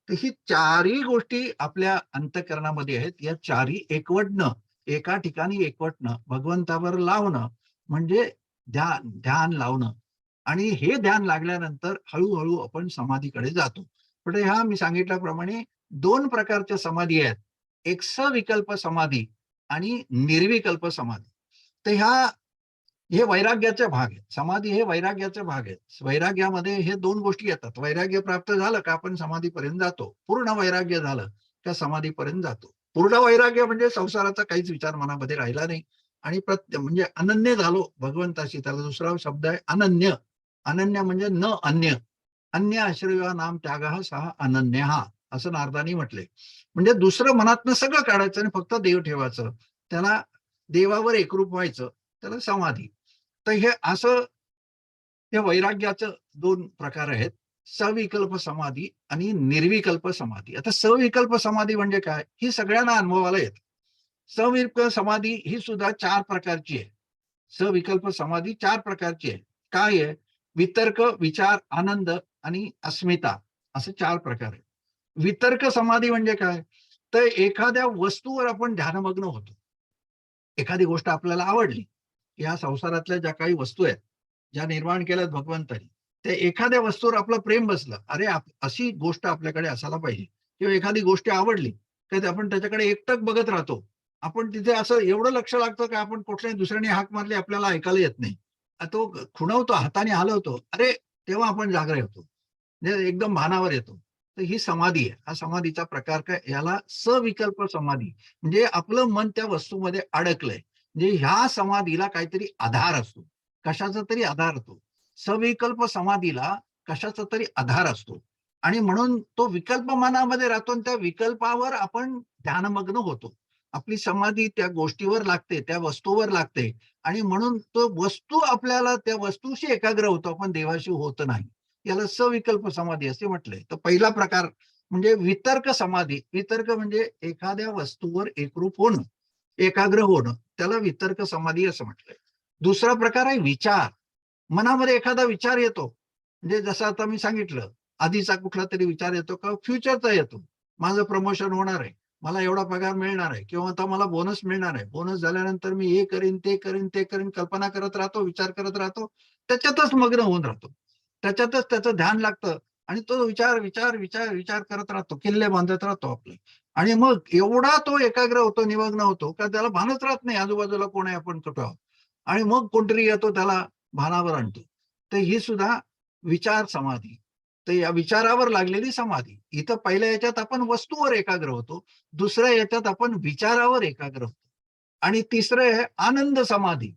तर ही चारही गोष्टी आपल्या अंतःकरणामध्ये आहेत. या चारही एकवटणं, एका ठिकाणी एकवटणं, भगवंतावर लावणं म्हणजे ध्यान लावणं. आणि हे ध्यान लागल्यानंतर हळूहळू आपण समाधीकडे जातो. पण मी सांगितल्याप्रमाणे 2 प्रकारच्या समाधी आहेत. एक सविकल्प समाधी आणि निर्विकल्प समाधी. तर हे वैराग्याचे भाग आहेत. समाधी हे वैराग्याचे भाग आहेत. वैराग्यामध्ये हे 2 गोष्टी येतात. वैराग्य प्राप्त झालं का आपण समाधीपर्यंत जातो. पूर्ण वैराग्य झालं का समाधीपर्यंत जातो. पूर्ण वैराग्य म्हणजे संसाराचा काहीच विचार मनामध्ये राहिला नाही आणि म्हणजे अनन्य झालो भगवंताशी. त्याला दुसरा शब्द आहे अनन्य. अनन्य म्हणजे न अन्य. अन्य आश्रय नाम त्यागः सहा अनन्यः, असं नारदांनी म्हटले. म्हणजे दुसरं मनातनं सगळं काढायचं आणि फक्त देव ठेवायचं, त्याला देवावर एकरूप व्हायचं, त्याला समाधी. तर हे असं या वैराग्याचं 2 प्रकार आहेत, सविकल्प समाधी आणि निर्विकल्प समाधी. आता सविकल्प समाधी म्हणजे काय, ही सगळ्यांना अनुभवाला येते. सविकल्प समाधी ही सुद्धा 4 प्रकारची आहे. सविकल्प समाधी 4 प्रकारची आहे. काय आहे? वितर्क, विचार, आनंद आणि अस्मिता, असे 4 प्रकार आहेत. वितर्क समाधी म्हणजे काय? तर एखाद्या वस्तूवर आपण ध्यानमग्न होतो. एखादी गोष्ट आपल्याला आवडली, या संसारातल्या ज्या काही वस्तू आहेत, ज्या निर्माण केल्यात भगवंतानी, त्या एखाद्या वस्तूवर आपलं प्रेम बसलं. अरे अशी गोष्ट आपल्याकडे असायला पाहिजे, किंवा एखादी गोष्ट आवडली तर आपण त्याच्याकडे एकटक बघत राहतो. आपण तिथे असं एवढं लक्ष लागतं की आपण कुठल्याही दुसऱ्याने हाक मारली आपल्याला ऐकायला येत नाही. तो खुणवतो, हाताने हलवतो. अरे तेव्हा आपण जागे होतो, म्हणजे एकदम भानावर येतो. तर ही समाधी आहे. हा समाधीचा प्रकार काय, याला सविकल्प समाधी. म्हणजे आपलं मन त्या वस्तूमध्ये अडकलंय. म्हणजे ह्या समाधीला काहीतरी आधार असतो, कशाचा तरी आधार असतो. सविकल्प समाधीला कशाचा तरी आधार असतो आणि म्हणून तो विकल्प मनामध्ये राहतो आणि त्या विकल्पावर आपण ध्यानमग्न होतो. आपली समाधी त्या गोष्टीवर लागते, त्या वस्तूवर लागते आणि म्हणून तो वस्तू आपल्याला त्या वस्तूशी एकाग्र होतो, आपण देवाशी होत नाही. याला सविकल्प समाधी असे म्हटलंय. तर पहिला प्रकार म्हणजे वितर्क समाधी. वितर्क म्हणजे एखाद्या वस्तूवर एकरूप होणं, एकाग्र होणं, त्याला वितर्क समाधी असं म्हटलंय. दुसरा प्रकार आहे विचार. मनामध्ये एखादा विचार येतो, म्हणजे जसं आता मी सांगितलं, आधीचा कुठला तरी विचार येतो का फ्युचरचा येतो. माझं प्रमोशन होणार आहे, मला एवढा पगार मिळणार आहे, किंवा आता मला बोनस मिळणार आहे, बोनस झाल्यानंतर मी हे करीन, ते करीन, ते करीन, कल्पना करत राहतो, विचार करत राहतो, त्याच्यातच मग्न होऊन राहतो. त्याच्यातच त्याचं ध्यान लागतं आणि तो विचार विचार विचार विचार करत राहतो, किल्ले बांधत राहतो आपले. आणि मग एवढा तो एकाग्र होतो, निमग्न होतो, का त्याला भानच राहत नाही आजूबाजूला कोण आहे, आपण कुठं आहोत. आणि मग कोणतरी येतो, त्याला भानावर आणतो. तर ही सुद्धा विचार समाधी. तर या विचारावर लागलेली समाधी. इथं पहिल्या याच्यात आपण वस्तूवर एकाग्र होतो, दुसऱ्या याच्यात आपण विचारावर एकाग्र होतो. आणि तिसरं आहे आनंद समाधी.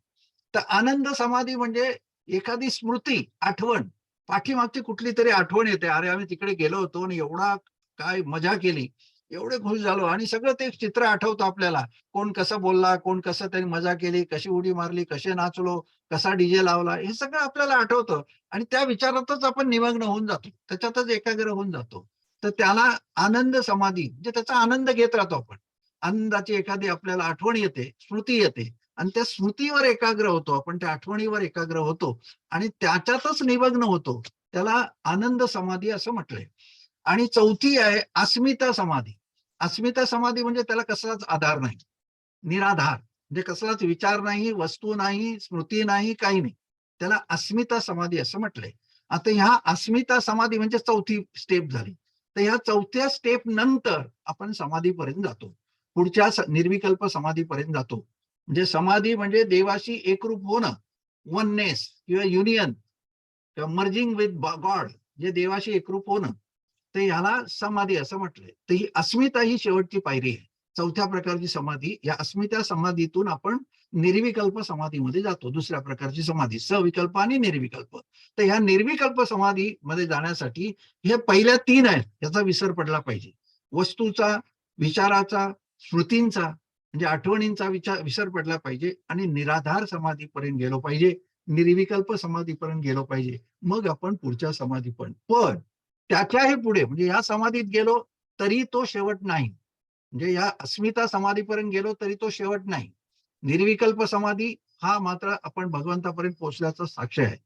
तर आनंद समाधी म्हणजे एखादी स्मृती, आठवण, पाठीमागची कुठली तरी आठवण येते. अरे, आम्ही तिकडे गेलो होतो आणि एवढा काय मजा केली, एवढे खुश झालो, आणि सगळं ते चित्र आठवतं आपल्याला. कोण कसं बोलला, कोण कसं त्यांनी मजा केली, कशी उडी मारली, कसे नाचलो, कसा डीजे लावला, हे सगळं आपल्याला आठवतं. आणि त्या विचारातच आपण निमग्न होऊन जातो, त्याच्यातच एकाग्र होऊन जातो. तर त्याला आनंद समाधी, म्हणजे त्याचा आनंद घेत राहतो आपण. आनंदाची एखादी आपल्याला आठवण येते, स्मृती येते, आणि त्या स्मृतीवर एकाग्र होतो आपण, त्या आठवणीवर एकाग्र होतो आणि त्याच्यातच निमग्न होतो. त्याला आनंद समाधी असं म्हटलंय. आणि चौथी आहे अस्मिता समाधी. अस्मिता समाधी म्हणजे त्याला कसलाच आधार नाही, निराधार, म्हणजे कसलाच विचार नाही, वस्तू नाही, स्मृती नाही, काही नाही. त्याला अस्मिता समाधी असं म्हटलंय. आता ह्या अस्मिता समाधी म्हणजे चौथी स्टेप झाली. तर ह्या चौथ्या स्टेप नंतर आपण समाधीपर्यंत जातो, पुढच्या निर्विकल्प समाधीपर्यंत जातो. म्हणजे समाधी म्हणजे देवाशी एकरूप होणं, वननेस किंवा युनियन, मर्जिंग विथ गॉड, जे देवाशी एकरूप होणं. तर ह्याला समाधी असं म्हटलंय. तर ही अस्मिता ही शेवटची पायरी आहे, चौथ्या प्रकारची समाधी. या अस्मिता समाधीतून आपण निर्विकल्प समाधीमध्ये जातो, दुसऱ्या प्रकारची समाधी, सविकल्प आणि निर्विकल्प. तर ह्या निर्विकल्प समाधी मध्ये जाण्यासाठी हे पहिल्या तीन आहेत, याचा विसर पडला पाहिजे. वस्तूचा, विचाराचा, स्मृतींचा, म्हणजे आठवणींचा विसर पडला पाहिजे, आणि निराधार समाधीपर्यंत गेलो पाहिजे, निर्विकल्प समाधीपर्यंत गेलो पाहिजे. मग आपण पुढच्या समाधीपर्यंत. पण त्याच्याही पुढे, म्हणजे या समाधीत गेलो तरी तो शेवट नाही, म्हणजे या अस्मिता समाधीपर्यंत गेलो तरी तो शेवट नाही. निर्विकल्प समाधी हा मात्र आपण भगवंतापर्यंत पोहोचल्याचा साक्ष आहे.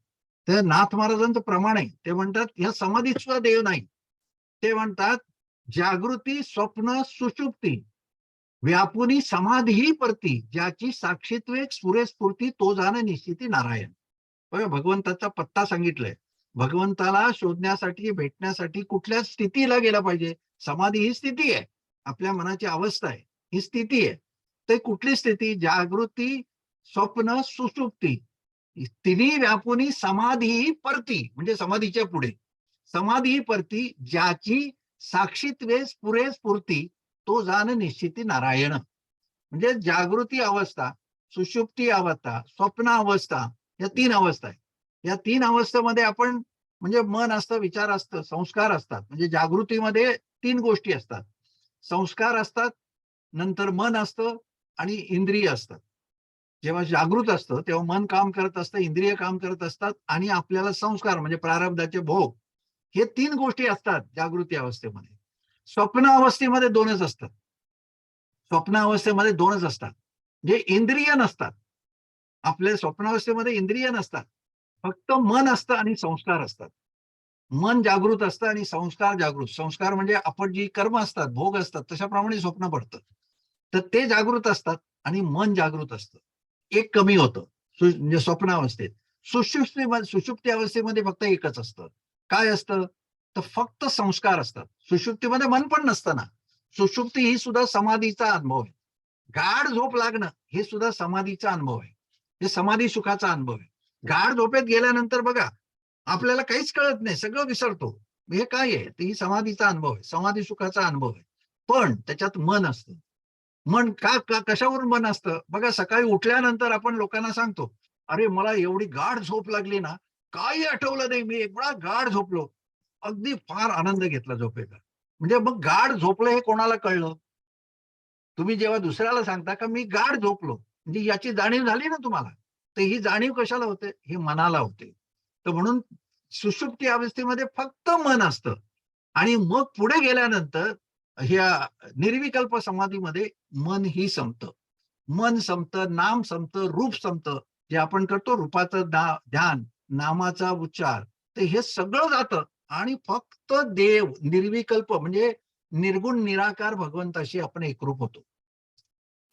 तर नाथ महाराजांचं प्रमाण आहे. ते म्हणतात या समाधीत सुद्धा देव नाही. ते म्हणतात जागृती, स्वप्न, सुषुप्ती व्यापुनी समाधी परती, ज्याची साक्षीत्वे स्फुरेस्फूर्ती, तो जाण निश्चिती नारायण. बघा, भगवंताचा पत्ता सांगितलाय. भगवंताला शोधण्यासाठी, भेटण्यासाठी कुठल्या स्थितीला गेला पाहिजे? समाधी ही स्थिती आहे, आपल्या मनाची अवस्था आहे, ही स्थिती आहे. ते कुठली स्थिती? जागृती, स्वप्न, सुषुप्ती तिन्ही व्यापुनी समाधी परती, म्हणजे समाधीच्या पुढे समाधी परती, ज्याची साक्षीत्वे स्फुरेस्फूर्ती, तो जाण निश्चिती नारायण. म्हणजे जागृती अवस्था, सुषुप्ती अवस्था, स्वप्न अवस्था, या तीन अवस्था आहेत. या तीन अवस्थेमध्ये आपण, म्हणजे मन असतं, विचार असतं, संस्कार असतात. म्हणजे जागृतीमध्ये तीन गोष्टी असतात, संस्कार असतात, नंतर मन असतं आणि इंद्रिय असतात. जेव्हा जागृत असतं तेव्हा मन काम करत असतं, इंद्रिय काम करत असतात, आणि आपल्याला संस्कार म्हणजे प्रारब्धाचे भोग, हे तीन गोष्टी असतात जागृती अवस्थेमध्ये. स्वप्न अवस्थेमध्ये दोनच असतात. स्वप्न अवस्थेमध्ये दोनच असतात, जे इंद्रिय नसतात. आपल्या स्वप्नावस्थेमध्ये इंद्रिय नसतात, फक्त मन असतं आणि संस्कार असतात. मन जागृत असतं आणि संस्कार जागृत. संस्कार म्हणजे आपण जी कर्म असतात, भोग असतात, तशाप्रमाणे स्वप्न पडतं. तर ते जागृत असतात आणि मन जागृत असतं. एक कमी होतं म्हणजे स्वप्नावस्थेत. सुषुप्ती अवस्थेमध्ये फक्त एकच असतं. काय असतं? तर फक्त संस्कार असतात. सुषुप्तीमध्ये मन पण नसतं ना. सुषुप्ती ही सुद्धा समाधीचा अनुभव आहे. गाढ झोप लागणं हे सुद्धा समाधीचा अनुभव आहे. हे समाधी सुखाचा अनुभव आहे. गाढ झोपेत गेल्यानंतर बघा, आपल्याला काहीच कळत नाही, सगळं विसरतो. हे काय आहे? तर ही समाधीचा अनुभव आहे, समाधी सुखाचा अनुभव आहे. पण त्याच्यात मन असतं. मन कशावरून मन असतं? बघा, सकाळी उठल्यानंतर आपण लोकांना सांगतो, अरे मला एवढी गाढ झोप लागली ना, काही आठवलं नाही, मी एवढा गाढ झोपलो. अगदी फार आनंद घेतला झोपेचा. म्हणजे मग गाढ झोपलं हे कोणाला कळलं? तुम्ही जेव्हा दुसऱ्याला सांगता का मी गाढ झोपलो, म्हणजे याची जाणीव झाली ना तुम्हाला. तर ही जाणीव कशाला होते? ही मनाला होते. तर म्हणून सुषुप्ती अवस्थेमध्ये फक्त मन असतं, आणि मग पुढे गेल्यानंतर ह्या निर्विकल्प समाधीमध्ये मन ही संपतं. मन संपतं, नाम संपतं, रूप संपतं. जे आपण करतो रूपाचं ध्यान, नामाचा उच्चार, तर हे सगळं जातं आणि फक्त देव निर्विकल्प म्हणजे निर्गुण निराकार भगवंताशी आपण एकरूप होतो.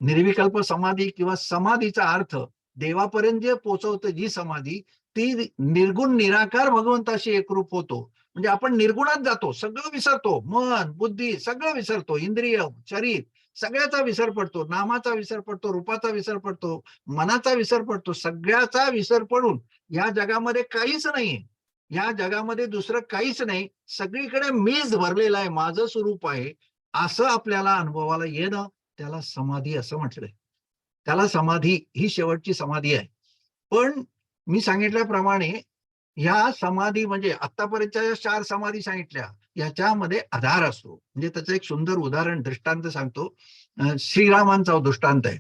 निर्विकल्प समाधी किंवा समाधीचा अर्थ देवापर्यंत जे पोहोचवतं जी समाधी, ती निर्गुण निराकार भगवंताशी एकरूप होतो. म्हणजे आपण निर्गुणात जातो, सगळं विसरतो, मन बुद्धी सगळं विसरतो, इंद्रिय शरीर सगळ्याचा विसर पडतो, नामाचा विसर पडतो, रूपाचा विसर पडतो, मनाचा विसर पडतो, सगळ्याचा विसर पडून या जगामध्ये काहीच नाहीये. या जगामध्ये दुसरं काहीच नाही, सगळीकडे मीच भरलेला आहे, माझं स्वरूप आहे, असं आपल्याला अनुभवाला येणं, त्याला समाधी असं म्हटलंय. त्याला समाधी ही शेवटची समाधी आहे. पण मी सांगितल्याप्रमाणे ह्या समाधी म्हणजे आतापर्यंतच्या ज्या 4 समाधी सांगितल्या, याच्यामध्ये आधार असतो. म्हणजे त्याचं एक सुंदर उदाहरण दृष्टांत सांगतो. श्रीरामांचा दृष्टांत आहे.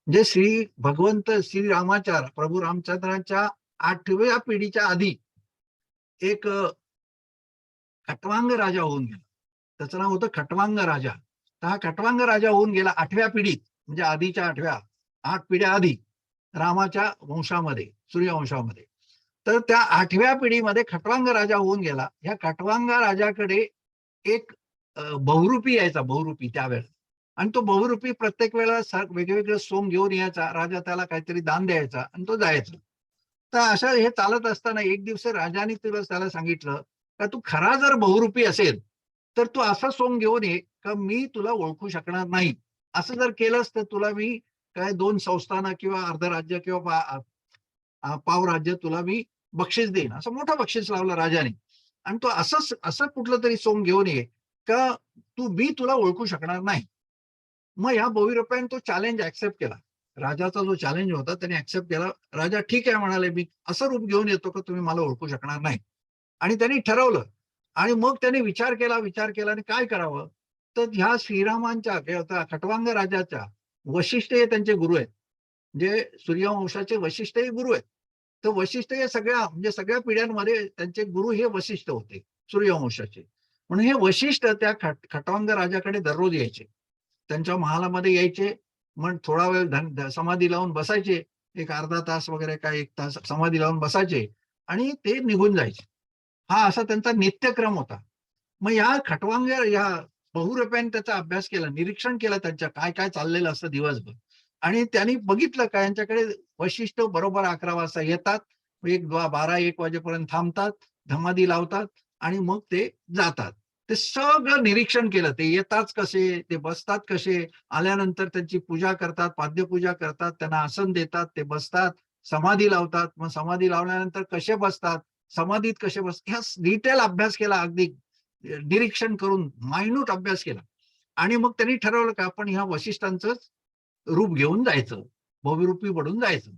म्हणजे भगवंत श्रीरामाच्या प्रभू रामचंद्रांच्या 8व्या पिढीच्या आधी एक खटवांग राजा होऊन गेला. त्याचं नाव होतं खटवांग राजा. तर हा खटवांग राजा होऊन गेला 8व्या पिढीत, म्हणजे आधीच्या 8 पिढ्या आधी रामाच्या वंशामध्ये, सूर्यवंशामध्ये. तर त्या 8व्या पिढीमध्ये खटवांग राजा होऊन गेला. ह्या खटवांग राजाकडे एक बहुरूपी यायचा, बहुरूपी त्यावेळेला. आणि तो बहुरूपी प्रत्येक वेळेला वेगवेगळे सोंग घेऊन यायचा. राजा त्याला काहीतरी दान द्यायचा आणि तो जायचा. तर असं हे चालत असताना एक दिवस राजाने त्याला सांगितलं का तू खरा जर बहुरूपी असेल तर तू असा सोंग घेऊन ये का मी तुला ओळखू शकणार नाही. असं जर केलंस तर तुला मी काय 2 संस्थानं किंवा अर्ध राज्य किंवा पाव राज्य तुला मी बक्षीस देईन. असं मोठं बक्षीस लावलं राजाने. आणि तो असं कुठलं तरी सोंग घेऊन ये का मी तुला ओळखू शकणार नाही. मग ह्या बहुरूप्याने तो चॅलेंज ऍक्सेप्ट केला. राजाचा जो चॅलेंज होता त्याने ऍक्सेप्ट केला. राजा ठीक आहे म्हणाले, मी असं रूप घेऊन येतो का तुम्ही मला ओळखू शकणार नाही. आणि त्यांनी ठरवलं. आणि मग त्यांनी विचार केला आणि काय करावं? तर ह्या श्रीरामांच्या खटवांग राजाच्या वशिष्ठ हे त्यांचे गुरु आहेत. म्हणजे सूर्यवंशाचे वशिष्ठ हे गुरु आहेत. तर वशिष्ठ हे म्हणजे सगळ्या पिढ्यांमध्ये त्यांचे गुरु हे वशिष्ठ होते सूर्यवंशाचे. म्हणून हे वशिष्ठ त्या खटवांग राजाकडे दररोज यायचे. त्यांच्या महालामध्ये यायचे. मग थोडा वेळ समाधी लावून बसायचे. एक अर्धा तास वगैरे काय 1 तास समाधी लावून बसायचे आणि ते निघून जायचे. हा असा त्यांचा नित्यक्रम होता. मग या बहुरूप्याने त्याचा अभ्यास केला, निरीक्षण केलं त्यांच्या काय काय चाललेलं असतं दिवसभर. आणि त्यांनी बघितलं का यांच्याकडे वशिष्ठ बरोबर 11 वाजता येतात, 12-1 वाजेपर्यंत थांबतात, धमादी लावतात आणि मग ते जातात. ते सगळं निरीक्षण केलं. ते येतात कसे, ते बसतात कसे, आल्यानंतर त्यांची पूजा करतात, पाद्यपूजा करतात, त्यांना आसन देतात, ते बसतात, समाधी लावतात. मग समाधी लावल्यानंतर कसे बसतात, समाधीत कसे ह्या डिटेल अभ्यास केला, अगदी निरीक्षण करून मायन्यूट अभ्यास केला. आणि मग त्यांनी ठरवलं का आपण ह्या वशिष्ठांचं रूप घेऊन जायचं, बहुरूपी बनून जायचं.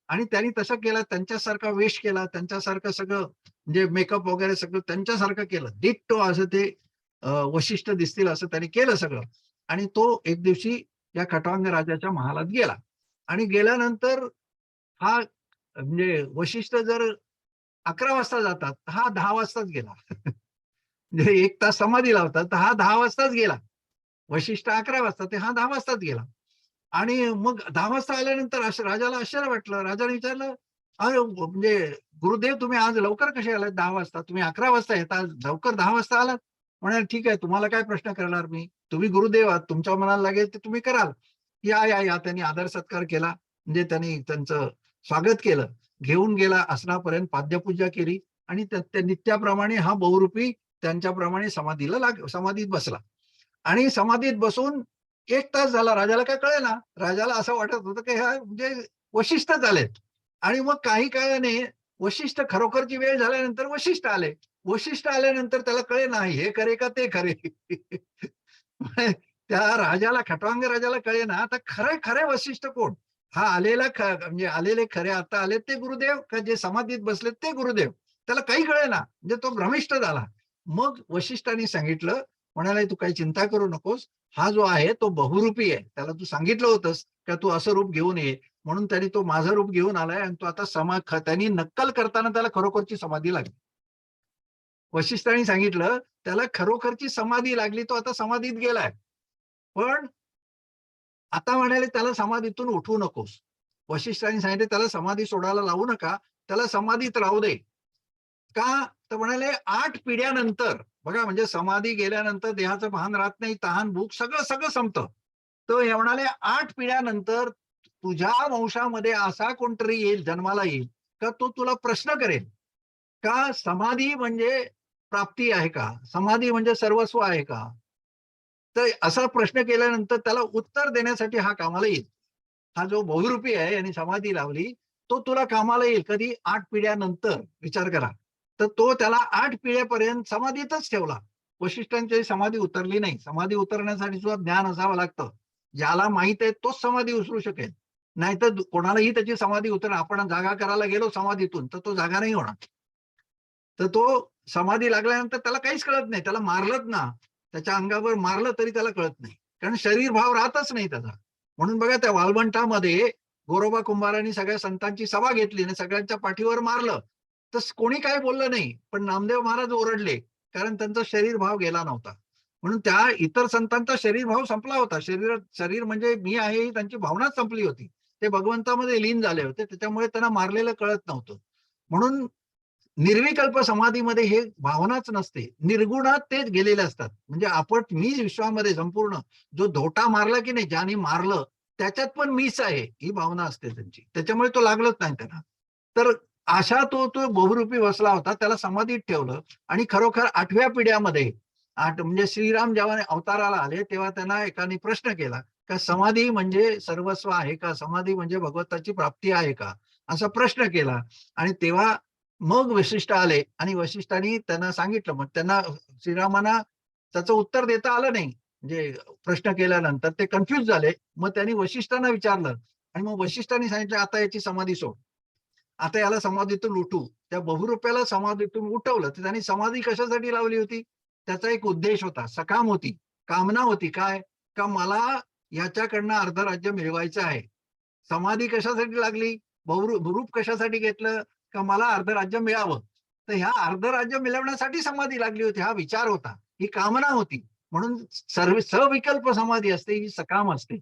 आणि त्यांनी तसं केलं, त्यांच्यासारखा वेश केला, त्यांच्यासारखं सगळं म्हणजे मेकअप वगैरे सगळं त्यांच्यासारखं केलं. डिट्टो असं ते वशिष्ठ दिसतील असं त्यांनी केलं सगळं. आणि तो एक दिवशी या खटवांग राजाच्या महालात गेला. आणि गेल्यानंतर हा म्हणजे वशिष्ठ जर 11 वाजता जातात, तर हा 10 वाजताच गेला. म्हणजे 1 तास समाधी लावतात, तर हा 10 वाजताच गेला. वशिष्ठ 11 वाजता, ते हा 10 वाजताच गेला. आणि मग 10 वाजता आल्यानंतर राजाला आश्चर्य वाटलं. राजाने विचारलं, "अरे म्हणजे गुरुदेव तुम्ही आज लवकर कसे आलात 10 वाजता? तुम्ही 11 वाजता येता, लवकर 10 वाजता आलात?" म्हणाले, "ठीक आहे, तुम्हाला काय प्रश्न करणार मी? तुम्ही गुरुदेव आहात, तुमच्या मनाला लागेल ते तुम्ही कराल. या." त्यांनी आदर सत्कार केला. म्हणजे त्यांनी त्यांचं स्वागत केलं. घेऊन गेला आसनापर्यंत, पाद्यपूजा केली आणि त्या नित्याप्रमाणे हा बहुरूपी त्यांच्याप्रमाणे समाधीत बसला. आणि समाधीत बसून 1 तास झाला. राजाला काय कळेना. राजाला असं वाटत होतं की हा म्हणजे वशिष्ठच आलेत. आणि मग काही काळाने वशिष्ठ खरोखरची वेळ झाल्यानंतर वशिष्ठ आले. वशिष्ठ आल्यानंतर त्याला कळेना हे खरे का ते खरे. त्या खटवांग राजाला कळेना आता खरे वशिष्ठ कोण? हा म्हणजे आलेले खरे आता आलेत ते गुरुदेव का जे समाधीत बसलेत ते गुरुदेव? त्याला काही कळेना. म्हणजे तो भ्रमिष्ट झाला. मग वशिष्ठांनी सांगितलं, म्हणाले, "तू काही चिंता करू नकोस. हा जो आहे तो बहुरूपी आहे. त्याला तू सांगितलं होतंस का तू असं रूप घेऊन ये. म्हणून त्यांनी तो माझं रूप घेऊन आलाय आणि तो आता त्यांनी नक्कल करताना त्याला खरोखरची समाधी लागली." वशिष्ठांनी सांगितलं, "त्याला खरोखरची समाधी लागली. तो आता समाधीत गेलाय. पण आता म्हणाले त्याला समाधीतून उठवू नकोस." वशिष्ठांनी सांगितले, "त्याला समाधी सोडायला लावू नका. त्याला समाधीत राहू दे. का तर म्हणाले 8 पिढ्यानंतर बघा, म्हणजे समाधी गेल्यानंतर देहाचं भान राहत नाही, तहान भूक सगळं सगळं संपतं. तर हे म्हणाले 8 पिढ्यानंतर तुझ्या वंशामध्ये असा कोणतरी येईल, जन्माला येईल का तो तुला प्रश्न करेल का समाधी म्हणजे प्राप्ती आहे का, समाधी म्हणजे सर्वस्व आहे का. तर असा प्रश्न केल्यानंतर त्याला उत्तर देण्यासाठी हा कामाला येईल. हा जो बहुरूपी आहे आणि समाधी लावली, तो तुला कामाला येईल कधी 8 पिढ्यानंतर. विचार करा. तर तो त्याला 8 पिढ्यापर्यंत समाधीतच ठेवला. वशिष्ठांची समाधी उतरली नाही. समाधी उतरण्यासाठी सुद्धा ज्ञान असावं लागतं. ज्याला माहित आहे तोच समाधी उचलू शकेल. नाहीतर कोणालाही त्याची समाधी आपण जागा करायला गेलो समाधीतून तर तो जागा नाही होणार. तर तो समाधी लागल्यानंतर त्याला काहीच कळत नाही. त्याला मारलंच ना, त्याच्या अंगावर मारलं तरी त्याला कळत नाही. कारण शरीर भाव राहतच नाही त्याचा. म्हणून बघा त्या वाळवंटामध्ये गोरोबा कुंभारांनी सगळ्या संतांची सभा घेतली आणि सगळ्यांच्या पाठीवर मारलं. तर कोणी काही बोललं नाही. पण नामदेव महाराज ओरडले. कारण त्यांचा शरीर भाव गेला नव्हता. म्हणून त्या इतर संतांचा शरीर भाव संपला होता. शरीर म्हणजे मी आहे ही त्यांची भावनाच संपली होती. ते भगवंतामध्ये लीन झाले होते. त्याच्यामुळे त्यांना मारलेलं कळत नव्हतं. म्हणून निर्विकल्प समाधीमध्ये हे भावनाच नसते. निर्गुणात तेच गेलेले असतात. म्हणजे आपण मी विश्वामध्ये संपूर्ण जो धोटा मारला की नाही, ज्याने मारलं त्याच्यात पण मीच आहे ही भावना असते त्यांची. त्याच्यामुळे तो लागलच नाही त्यांना. तर अशा तो बहुरूपी बसला होता. त्याला समाधीत ठेवलं आणि खरोखर 8व्या पिढ्यामध्ये म्हणजे श्रीराम जेव्हा अवताराला आले तेव्हा त्यांना एकाने प्रश्न केला का समाधी म्हणजे सर्वस्व आहे का, समाधी म्हणजे भगवंताची प्राप्ती आहे का, असा प्रश्न केला. आणि तेव्हा मग वशिष्ठ आले आणि वशिष्ठांनी त्यांना सांगितलं. मग त्यांना श्रीरामांना त्याचं उत्तर देता आलं नाही. म्हणजे प्रश्न केल्यानंतर ते कन्फ्युज झाले. मग त्यांनी वशिष्ठांना विचारलं आणि मग वशिष्ठांनी सांगितलं, आता याची समाधी सोड. आता याला समाधीतून उठू. त्या बहुरूप्याला समाधीतून उठवलं. तर त्यांनी समाधी कशासाठी लावली होती? त्याचा एक उद्देश होता, सकाम होती, कामना होती. काय? का मला याच्याकडनं अर्धराज्य मिळवायचं आहे. समाधी कशासाठी लागली? बहुरूप कशासाठी घेतलं? का मला अर्धराज्य मिळावं. तर ह्या अर्धराज्य मिळवण्यासाठी समाधी लागली होती. हा विचार होता, ही कामना होती. म्हणून सविकल्प समाधी असते, ही सकाम असते.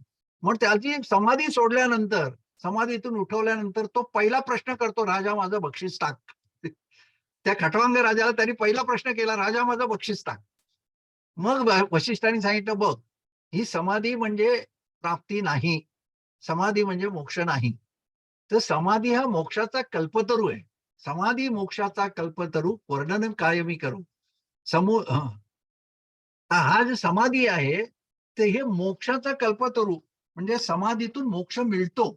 म्हणून त्याची समाधी सोडल्यानंतर, समाधीतून उठवल्यानंतर तो पहिला प्रश्न करतो, राजा माझं बक्षीस टाक. त्या खटवांग राजाला त्यांनी पहिला प्रश्न केला, राजा माझं बक्षीस टाक. मग वशिष्ठांनी सांगितलं, बघ, ही समाधी म्हणजे प्राप्ती नाही, समाधी म्हणजे मोक्ष नाही. तर समाधी हा मोक्षाचा कल्पतरू आहे. समाधी मोक्षाचा कल्पतरू वर्णन काय मी करू. हा जो समाधी आहे ते हे मोक्षाचा कल्पतरू. म्हणजे समाधीतून मोक्ष मिळतो,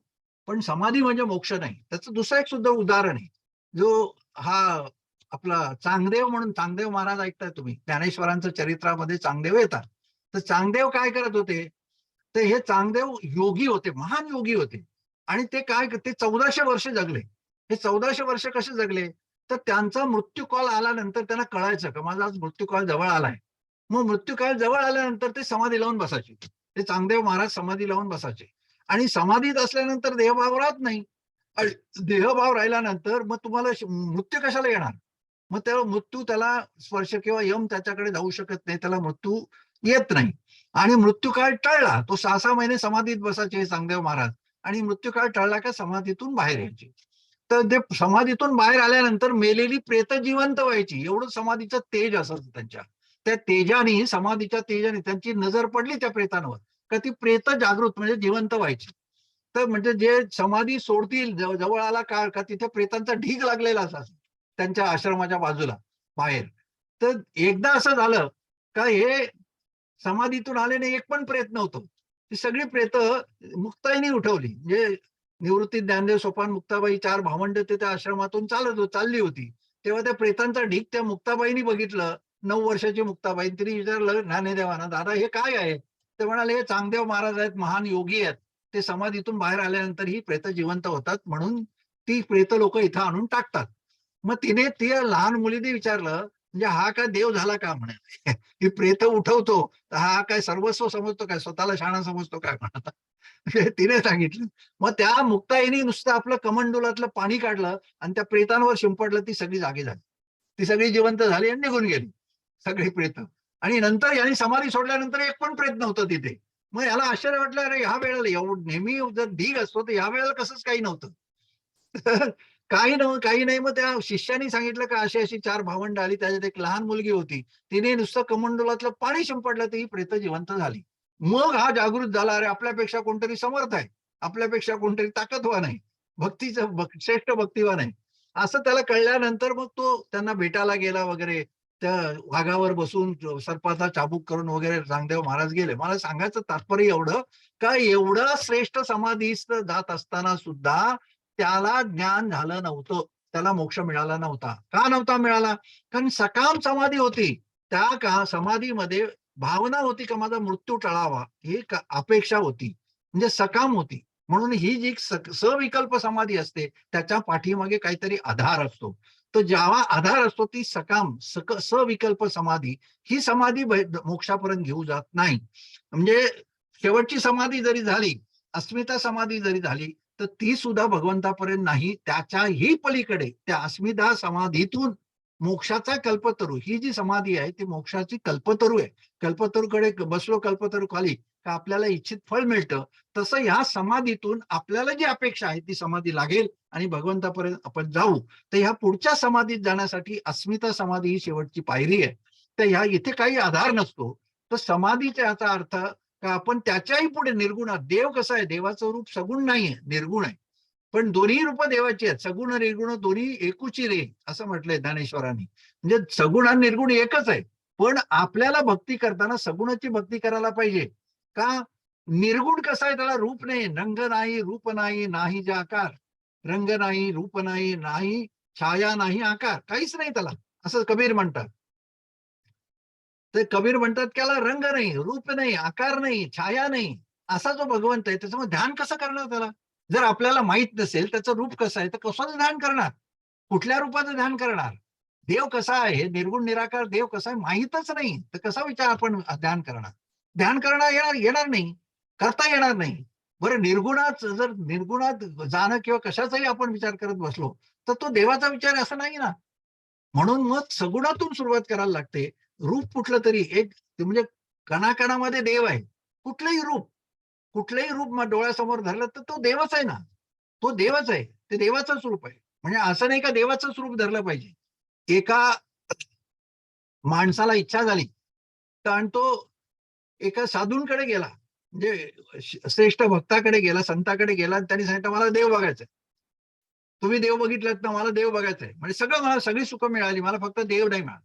पण समाधी म्हणजे मोक्ष नाही. त्याचं दुसरं एक सुद्धा उदाहरण आहे. जो हा आपला चांगदेव म्हणून, चांगदेव महाराज ऐकताय तुम्ही, ज्ञानेश्वरांचं चरित्रामध्ये चांगदेव येतात. तर चांगदेव काय करत होते? तर हे चांगदेव योगी होते, महान योगी होते. आणि ते काय, ते 1400 वर्ष जगले. हे 1400 वर्ष कसे जगले? तर त्यांचा मृत्यूकाळ आल्यानंतर त्यांना कळायचं का माझा आज मृत्यूकाळ जवळ आलाय. मग मृत्यूकाळ जवळ आल्यानंतर ते समाधी लावून बसायचे. ते चांगदेव महाराज समाधी लावून बसायचे. आणि समाधीत असल्यानंतर देहभाव राहत नाही. देहभाव राहिल्यानंतर मग तुम्हाला मृत्यू कशाला येणार? मग त्या मृत्यू त्याला स्पर्श किंवा यम त्याच्याकडे जाऊ शकत नाही, त्याला मृत्यू येत नाही. आणि मृत्यूकाळ टळला. तो 6-6 महिने समाधीत बसायचे चांगदेव महाराज. आणि मृत्यूकाळ टळला का समाधीतून बाहेर यायचे. तर ते समाधीतून बाहेर आल्यानंतर मेलेली प्रेत जिवंत व्हायची. एवढं समाधीचं तेज असायचं त्यांच्या. त्या तेजाने, समाधीच्या तेजाने त्यांची नजर पडली त्या प्रेतांवर का ती प्रेत जागृत म्हणजे जिवंत व्हायची. तर म्हणजे जे समाधी सोडतील जवळ आला काळ का तिथे प्रेतांचा ढीग लागलेला असायचा त्यांच्या आश्रमाच्या बाजूला बाहेर. तर एकदा असं झालं का हे समाधीतून आलेले एक पण प्रेत नव्हतं. ती सगळी प्रेत मुक्ताईने उठवली. म्हणजे निवृत्ती, ज्ञानदेव, सोपान, मुक्ताबाई 4 भावंड ते त्या आश्रमातून चालली होती. तेव्हा त्या प्रेतांचा ढीग त्या मुक्ताबाईंनी बघितलं. 9 वर्षाची मुक्ताबाई. तिने विचारलं ज्ञानदेवांना, दादा हे काय आहे? ते म्हणाले, हे चांगदेव महाराज आहेत, महान योगी आहेत. ते समाधीतून बाहेर आल्यानंतर ही प्रेत जिवंत होतात, म्हणून ती प्रेत लोक इथं आणून टाकतात. मग तिने त्या लहान मुलीने विचारलं, म्हणजे हा काय देव झाला का म्हणे. ही प्रेत उठवतो, तर हा काय सर्वस्व समजतो काय, स्वतःला शहाणा समजतो काय म्हणा. तिने सांगितलं. मग त्या मुक्ताईने नुसतं आपलं कमंडुलातलं पाणी काढलं आणि त्या प्रेतांवर शिंपडलं, ती सगळी जागी झाली. ती सगळी जिवंत झाली आणि निघून गेली सगळी प्रेत. आणि नंतर यांनी समाधी सोडल्यानंतर एक पण प्रेत नव्हतं तिथे. मग याला आश्चर्य वाटलं, अरे ह्या वेळेला एवढं नेहमी जर ढीग असतो तर ह्या वेळेला कसंच काही नव्हतं. काही नाही. मग त्या शिष्याने सांगितलं का अशी अशी 4 भावंड आली, त्याच्यात एक लहान मुलगी होती. तिने नुसतं कमंडलातलं पाणी शिंपडलं तर ही प्रेत जिवंत झाली. मग हा जागृत झाला, अरे आपल्यापेक्षा कोणतरी समर्थ आहे, आपल्यापेक्षा कोणतरी ताकदवान आहे, श्रेष्ठ भक्तिवान आहे. असं त्याला कळल्यानंतर मग तो त्यांना भेटायला गेला वगैरे. त्या वाघावर बसून सर्पाचा चाबूक करून वगैरे रामदेव महाराज गेले. मला सांगायचं तात्पर्य एवढं, का एवढं श्रेष्ठ समाधीस्थ जात असताना सुद्धा त्याला ज्ञान झालं नव्हतं, त्याला मोक्ष मिळाला नव्हता. का नव्हता मिळाला? कारण सकाम समाधी होती. त्या समाधीमध्ये भावना होती का माझा मृत्यू टळावा, ही अपेक्षा होती, म्हणजे सकाम होती. म्हणून ही जी सविकल्प समाधी असते त्याच्या पाठीमागे काहीतरी आधार असतो. तर जेव्हा आधार असतो ती सविकल्प समाधी, ही समाधी मोक्षापर्यंत घेऊ जात नाही. म्हणजे शेवटची समाधी जरी झाली, अस्मिता समाधी जरी झाली, तर ती सुद्धा भगवंतापर्यंत नाही. त्याच्याही पलीकडे त्या अस्मिता समाधीतून मोक्षाचा कल्पतरू, ही जी समाधी आहे ती मोक्षाची कल्पतरू आहे. कल्पतरूकडे बसलो कल्पतरू खाली का आपल्याला इच्छित फळ मिळतं. तसं ह्या समाधीतून आपल्याला जी अपेक्षा आहे ती समाधी लागेल आणि भगवंतापर्यंत आपण जाऊ. तर ह्या पुढच्या समाधीत जाण्यासाठी अस्मिता समाधी ही शेवटची पायरी आहे. तर ह्या इथे काही आधार नसतो. तर समाधीचा याचा अर्थ का आपण त्याच्याही पुढे निर्गुणात, देव कसा आहे, देवाचं रूप सगुण नाहीये, निर्गुण आहे. पण दोन्ही रूप देवाची आहेत, सगुण निर्गुण दोन्ही एकूची रे, असं म्हटलंय ज्ञानेश्वरांनी. म्हणजे सगुण आणि निर्गुण एकच आहे. पण आपल्याला भक्ती करताना सगुणाची भक्ती करायला पाहिजे. का? निर्गुण कसा आहे, त्याला रूप नाही, रंग नाही, रूप नाही, नाही जे आकार, रंग नाही, रूप नाही, नाही छाया, नाही आकार, काहीच नाही त्याला, असं कबीर म्हणतात. तर कबीर म्हणतात त्याला रंग नाही, रूप नाही, आकार नाही, छाया नाही, असा जो भगवंत आहे त्याच्यामुळे ध्यान कसं करणार त्याला? जर आपल्याला माहित नसेल त्याचं रूप कसं आहे तर कसं ध्यान करणार? कुठल्या रूपाचं ध्यान करणार? देव कसा आहे, निर्गुण निराकार देव कसा आहे माहीतच नाही, तर कसा विचार आपण ध्यान करणार? ध्यान करणार येणार नाही, करता येणार नाही. बरं, निर्गुणात जाणं किंवा कशाचाही आपण विचार करत बसलो तर तो देवाचा विचार असं नाही ना. म्हणून मग सगुणातून सुरुवात करायला लागते. रूप कुठलं तरी एक, म्हणजे कणाकणामध्ये देव आहे. कुठलंही रूप मग डोळ्यासमोर धरलं तर तो देवच आहे ना. तो देवच आहे, ते देवाचंच रूप आहे. म्हणजे असं नाही का देवाचंच रूप धरलं पाहिजे. एका माणसाला इच्छा झाली तर आणि तो एका साधूंकडे गेला, म्हणजे श्रेष्ठ भक्ताकडे गेला, संताकडे गेला आणि त्यांनी सांगितलं मला देव बघायचंय. तुम्ही देव बघितलात ना, मला देव बघायचंय. म्हणजे मला सगळी सुखं मिळाली, मला फक्त देव नाही मिळाला.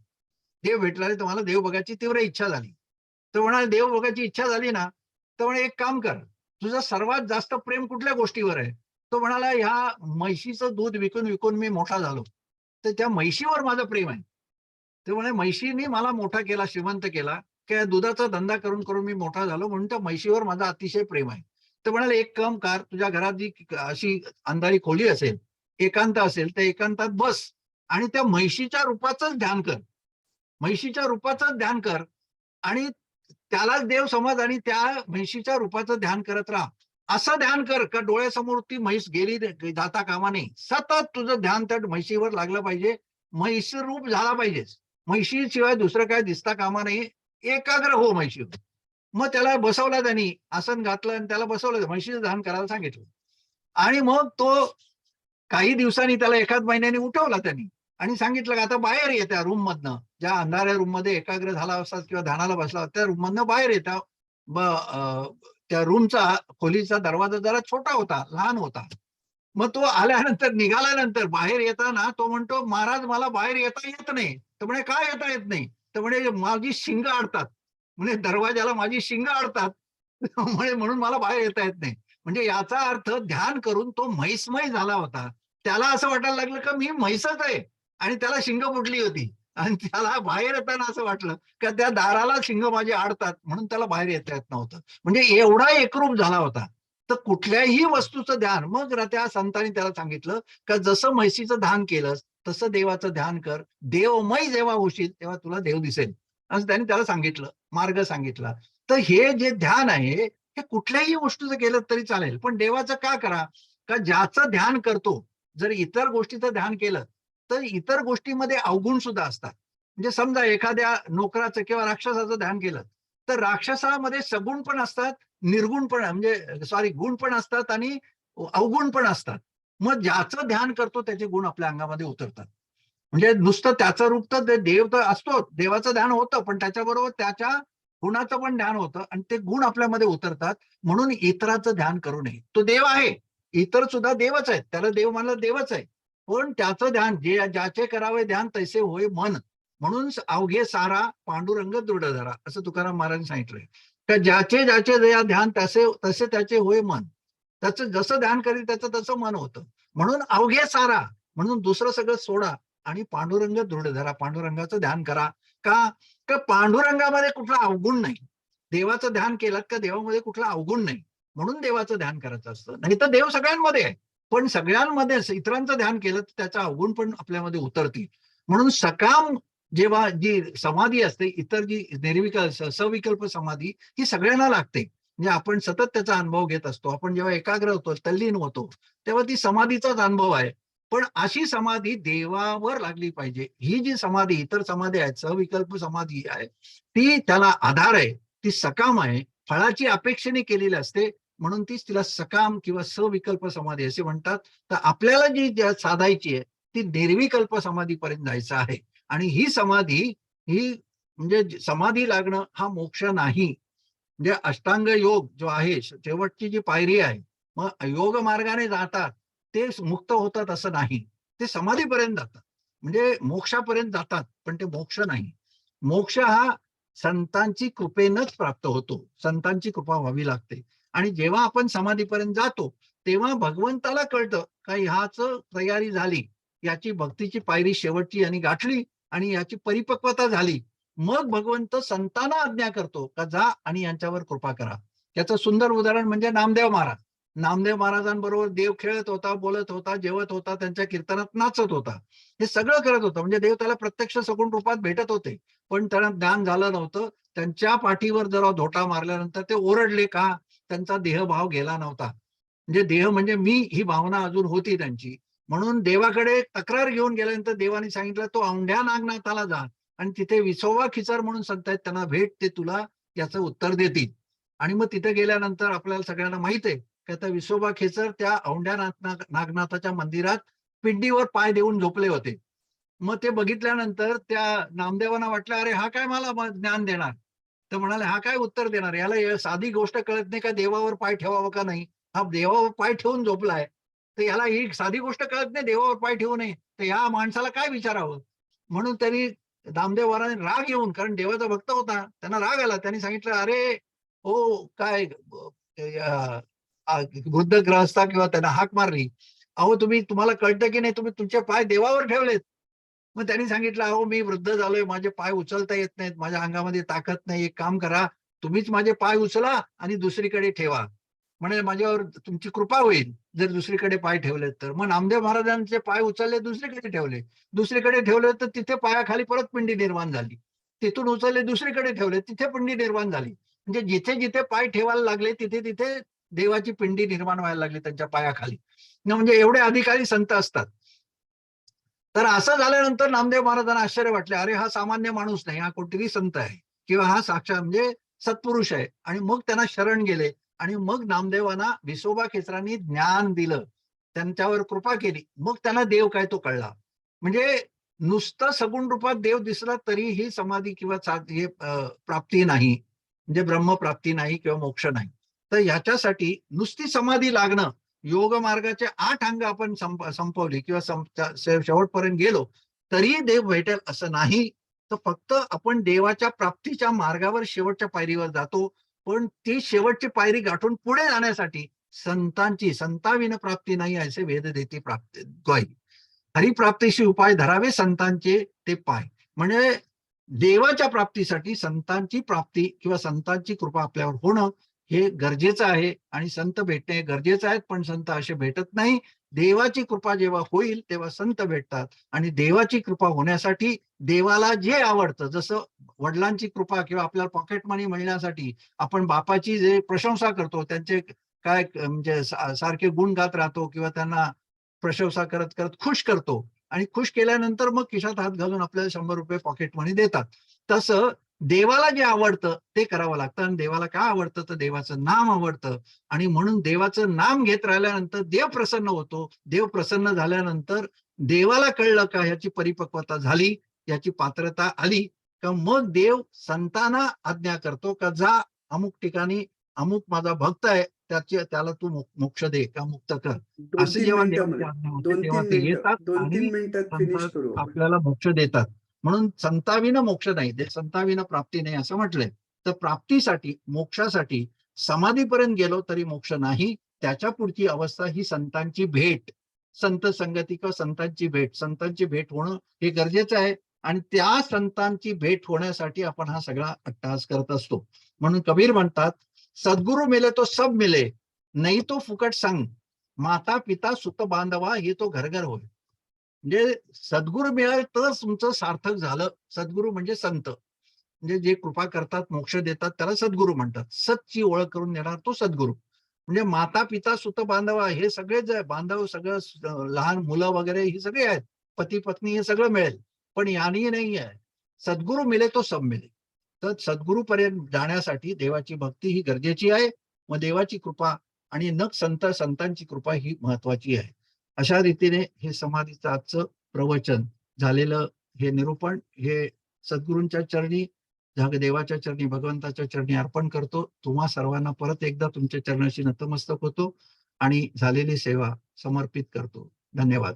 देव भेटला नाही तर मला देव बघायची तीव्र इच्छा झाली. तर म्हणाले देव बघायची इच्छा झाली ना, तर म्हणे एक काम कर, तुझं सर्वात जास्त प्रेम कुठल्या गोष्टीवर आहे? तो म्हणाला ह्या म्हैशीचं दूध विकून विकून मी मोठा झालो, तर त्या म्हैशीवर माझं प्रेम आहे. ते म्हणे म्हैशीने मला मोठा केला, श्रीमंत केला, की दुधाचा धंदा करून करून मी मोठा झालो, म्हणून त्या म्हैशीवर माझं अतिशय प्रेम आहे. तर म्हणाले एक काम कर, तुझ्या घरात जी अशी अंधारी खोली असेल, एकांत असेल, त्या एकांतात बस आणि त्या म्हैशीच्या रूपाचंच ध्यान कर. म्हैशीच्या रूपाचं ध्यान कर आणि त्यालाच देव समज आणि त्या म्हैशीच्या रूपाचं ध्यान करत राहा. असं ध्यान कर का डोळ्यासमोर ती म्हैस गेली जाता कामा नये. सतत तुझं ध्यान त्या म्हैशीवर लागलं पाहिजे. म्हैस रूप झाला पाहिजेच. म्हैशीशिवाय दुसरं काय दिसता कामा नये. एकाग्र हो म्हैशीवर. मग त्याला बसवला त्यांनी, आसन घातलं आणि त्याला बसवलं, म्हैशीचं ध्यान करायला सांगितलं. आणि मग तो काही दिवसांनी त्याला एखाद महिन्याने उठवला त्यांनी आणि सांगितलं की आता बाहेर ये त्या रूम मधनं, ज्या अंधाऱ्या रूम मध्ये एकाग्र झाला असतात किंवा ध्यानाला बसला त्या रूम मधनं बाहेर येता. त्या रूमचा खोलीचा दरवाजा जरा छोटा होता, लहान होता. मग तो आल्यानंतर निघाल्यानंतर बाहेर येताना तो म्हणतो महाराज मला बाहेर येता येत नाही. तर म्हणे काय येता येत नाही? तर म्हणे माझी शिंग अडतात, म्हणजे दरवाजाला माझी शिंग अडतात. म्हणे म्हणून मला बाहेर येता येत नाही. म्हणजे याचा अर्थ ध्यान करून तो म्हैसमय झाला होता. त्याला असं वाटायला लागलं का मी म्हैसच आहे आणि त्याला शिंग फुटली होती आणि त्याला बाहेर येताना असं वाटलं का त्या दाराला शिंग माझे अडतात म्हणून त्याला बाहेर येता येत नव्हतं. म्हणजे एवढा एकरूप झाला होता. तर कुठल्याही वस्तूचं ध्यान, मग त्या संतांनी त्याला सांगितलं का जसं म्हैशीचं ध्यान केलंस तसं देवाचं ध्यान कर. देवमय जेव्हा होशील तेव्हा तुला देव दिसेल, असं त्यांनी त्याला सांगितलं, मार्ग सांगितला. तर हे जे ध्यान आहे हे कुठल्याही गोष्टीचं केलं तरी चालेल, पण देवाचं का करा? का ज्याचं ध्यान करतो, जर इतर गोष्टीचं ध्यान केलं तर इतर गोष्टीमध्ये अवगुण सुद्धा असतात. म्हणजे समजा एखाद्या नोकराचं किंवा राक्षसाचं ध्यान केलं तर राक्षसामध्ये सगुण पण असतात, निर्गुण पण, म्हणजे गुण पण असतात आणि अवगुण पण असतात. मग ज्याचं ध्यान करतो त्याचे गुण आपल्या अंगामध्ये उतरतात. म्हणजे नुसतं त्याचं रूप तर देव तर असतो, देवाचं ध्यान होतं, पण त्याच्याबरोबर त्याच्या गुणाचं पण ध्यान होतं आणि ते गुण आपल्यामध्ये उतरतात. म्हणून इतराचं ध्यान करू नये. तो देव आहे, इतर सुद्धा देवच आहेत, त्याला देव मानलं देवच आहे, पण त्याचं ध्यान ज्याचे करावे ध्यान तैसे होय मन. म्हणून अवघे सारा पांडुरंग दृढ धरा, असं तुकाराम महाराजांनी सांगितलंय. तर ज्याचे ज्याचे ध्यान तसे तसे त्याचे होय मन. त्याचं जसं ध्यान करेल त्याचं तसं मन होतं. म्हणून अवघे सारा, म्हणून दुसरं सगळं सोडा आणि पांडुरंग दृढ धरा, पांडुरंगाचं ध्यान करा. का पांडुरंगामध्ये कुठला अवगुण नाही. देवाचं ध्यान केलं का देवामध्ये कुठला अवगुण नाही, म्हणून देवाचं ध्यान करायचं असतं. नाही तर देव सगळ्यांमध्ये आहे, पण सगळ्यांमध्ये इतरांचं ध्यान केलं तर त्याचा अवगुण पण आपल्यामध्ये उतरतील. म्हणून सकाम जेव्हा जी समाधी असते, इतर जी निर्विकल्प सविकल्प समाधी, ही सगळ्यांना लागते. म्हणजे आपण सतत त्याचा अनुभव घेत असतो. आपण जेव्हा एकाग्र होतो, तल्लीन होतो, तेव्हा ती समाधीचाच अनुभव आहे. पण अशी समाधी देवावर लागली पाहिजे. ही जी समाधी, इतर समाधी आहेत, सविकल्प समाधी आहे, ती त्याला आधार आहे, ती सकाम आहे, फळाची अपेक्षेने केलेली असते, म्हणून तीच तिला सकाम किंवा सविकल्प समाधी असे म्हणतात. तर आपल्याला जी साधायची आहे ती निर्विकल्प समाधीपर्यंत जायचं आहे. आणि ही समाधी, ही म्हणजे समाधी लागणं हा मोक्ष नाही. म्हणजे अष्टांग योग जो आहे, शेवटची जी पायरी आहे, मग योग मार्गाने जातात ते मुक्त होतात असं नाही, ते समाधीपर्यंत जातात. म्हणजे मोक्षापर्यंत जातात, पण ते मोक्ष नाही. मोक्ष हा संतांची कृपेनच प्राप्त होतो, संतांची कृपा व्हावी लागते. आणि जेव्हा आपण समाधीपर्यंत जातो तेव्हा भगवंताला कळतं का ह्याच तयारी झाली, याची भक्तीची पायरी शेवटची यांनी गाठली आणि याची परिपक्वता झाली. मग भगवंत संतांना आज्ञा करतो का जा आणि यांच्यावर कृपा करा. त्याचं सुंदर उदाहरण म्हणजे नामदेव महाराज. नामदेव महाराजांबरोबर देव खेळत होता, बोलत होता, जेवत होता, त्यांच्या कीर्तनात नाचत होता, हे सगळं करत होता. म्हणजे देव त्याला प्रत्यक्ष सगुण रूपात भेटत होते, पण त्यांना ज्ञान झालं नव्हतं. त्यांच्या पाठीवर जरा धोटा मारल्यानंतर ते ओरडले का त्यांचा देहभाव गेला नव्हता. म्हणजे देह म्हणजे मी ही भावना अजून होती त्यांची. म्हणून देवाकडे तक्रार घेऊन गेल्यानंतर देवाने सांगितलं तो औंढ्या नागनाथाला जा आणि तिथे विसोबा खिचर म्हणून संत आहेत, त्यांना भेट, ते तुला याचं उत्तर देतील. आणि मग तिथे गेल्यानंतर आपल्याला सगळ्यांना माहित आहे की आता विसोबा खेचर त्या औंढ्या नागनाथाच्या मंदिरात पिंडीवर पाय देऊन झोपले होते. मग ते बघितल्यानंतर त्या नामदेवांना वाटलं अरे हा काय मला ज्ञान देणार. तर म्हणाले हा काय उत्तर देणार, याला साधी गोष्ट कळत नाही का देवावर पाय ठेवावं का नाही. हा देवावर पाय ठेवून झोपलाय, तर याला ही साधी गोष्ट कळत नाही देवावर पाय ठेवू नये, तर या माणसाला काय विचारावं. म्हणून त्यांनी नामदेव महाराजांनी राग येऊन, कारण देवाचा भक्त होता, त्यांना राग आला. त्यांनी सांगितलं अरे हो काय वृद्ध ग्रहस्था किंवा त्यांना हाक मारली, अहो तुम्हाला कळतं की नाही, तुम्ही तुमचे पाय देवावर ठेवलेत. मग त्यांनी सांगितलं अहो मी वृद्ध झालोय, माझे पाय उचलता येत नाहीत, माझ्या अंगामध्ये ताकद नाही, एक काम करा, तुम्हीच माझे पाय उचला आणि दुसरीकडे ठेवा, म्हणजे माझ्यावर तुमची कृपा होईल जर दुसरीकडे पाय ठेवलेत तर. मग नामदेव महाराजांचे पाय उचलले, दुसरीकडे ठेवले, दुसरीकडे ठेवले तर तिथे पायाखाली परत पिंडी निर्माण झाली. तिथून उचलले दुसरीकडे ठेवले, तिथे पिंडी निर्माण झाली. म्हणजे जिथे जिथे पाय ठेवायला लागले तिथे तिथे देवाची पिंडी निर्माण व्हायला लागली त्यांच्या पायाखाली. म्हणजे एवढे अधिकारी संत असतात. तर असं झाल्यानंतर नामदेव महाराजांना आश्चर्य वाटले, अरे हा सामान्य माणूस नाही, हा कोणतरी संत आहे किंवा हा साक्षात म्हणजे सत्पुरुष आहे. आणि मग त्यांना शरण गेले आणि मग नामदेवांना विसोबा खेचरांनी ज्ञान दिलं, त्यांच्यावर कृपा केली. मग त्यांना देव काय तो कळला. म्हणजे नुसतं सगुण रूपात देव दिसला तरी ही समाधी किंवा प्राप्ती नाही, म्हणजे ब्रह्मप्राप्ती नाही किंवा मोक्ष नाही. तर ह्याच्यासाठी नुसती समाधी लागणं, योग मार्गाचे 8 अंग आपण संपवली किंवा शेवटपर्यंत गेलो तरी देव भेटेल असं नाही. तर फक्त आपण देवाच्या प्राप्तीच्या मार्गावर शेवटच्या पायरीवर जातो, पण ती शेवटची पायरी गाठून पुढे जाण्यासाठी संताविन प्राप्ती नाही असे वेद देते प्राप्ती ग्वाही. हरिप्राप्तीशी उपाय धरावे संतांचे ते पाय. म्हणजे देवाच्या प्राप्तीसाठी संतांची प्राप्ती किंवा संतांची कृपा आपल्यावर होणं हे गरजेचं आहे. आणि संत भेटणे गरजेचं आहे, पण संत असे भेटत नाही. देवाची कृपा जेव्हा होईल तेव्हा संत भेटतात. आणि देवाची कृपा होण्यासाठी देवाला जे आवडतं, जसं वडिलांची कृपा किंवा आपल्याला पॉकेट मनी मिळण्यासाठी आपण बापाची जे प्रशंसा करतो, त्यांचे काय म्हणजे सारखे गुण गात राहतो किंवा त्यांना प्रशंसा करत करत खुश करतो, आणि खुश केल्यानंतर मग खिशात हात घालून आपल्याला 100 रुपये पॉकेट मनी देतात. तसं देवाला जे आवडतं ते करावं लागतं. आणि देवाला काय आवडतं तर देवाचं नाम आवडतं. आणि म्हणून देवाचं नाम घेत राहिल्यानंतर देव प्रसन्न होतो. देव प्रसन्न झाल्यानंतर देवाला कळलं का ह्याची परिपक्वता झाली, याची पात्रता आली, का मग देव संतांना आज्ञा करतो का जा अमुक ठिकाणी अमुक माझा भक्त आहे, त्याला तू मोक्ष दे का मुक्त कर. दोन असे तीन जेव्हा मिनिटं देवाची मला आज्ञा होते दोन तेव्हा तीन ते मिनिटं येतात दोन आणि तीन मिनिटात संत फिनिश करू आपण. आपल्याला मोक्ष देतात. म्हणून संताविना मोक्ष नाही, संताविना प्राप्ती नाही असं म्हटलंय. तर प्राप्तीसाठी, मोक्षासाठी समाधीपर्यंत गेलो तरी मोक्ष नाही. त्याच्या पुढची अवस्था ही संतांची भेट, संत संगती किंवा संतांची भेट. संतांची भेट होणं हे गरजेचं आहे. आणि त्या संतांची भेट होण्यासाठी आपण हा सगळा अट्टहास करत असतो. म्हणून कबीर म्हणतात, सद्गुरु मिले तो सब मिले, नाही तो फुकट संग, माता पिता सुत बांधवा हे तो घर घर होय. म्हणजे सद्गुरु मिळाले तर तुमचं सार्थक झालं. सद्गुरु म्हणजे संत, म्हणजे जे कृपा करतात, मोक्ष देतात, त्याला सद्गुरु म्हणतात. सतची ओळख करून देणार तो सद्गुरु. म्हणजे माता पिता सुत बांधवा हे सगळेच आहे, बांधव सगळं, लहान मुलं वगैरे ही सगळे आहेत, पती पत्नी हे सगळं मिळेल. पण यानी नाही आहे, सद्गुरु मिले तो सब मिले. तर सद्गुरूपर्यंत जाण्यासाठी देवाची भक्ती ही गरजेची आहे. मग देवाची कृपा आणि न संतांची कृपा ही महत्वाची आहे. अशा रीतीने हे समाधीचं आजचं प्रवचन झालेलं, हे निरूपण हे सद्गुरूंच्या चरणी, देवाच्या चरणी, भगवंताच्या चरणी अर्पण करतो. तुम्हा सर्वांना परत एकदा तुमच्या चरणाशी नतमस्तक होतो आणि झालेली सेवा समर्पित करतो. धन्यवाद.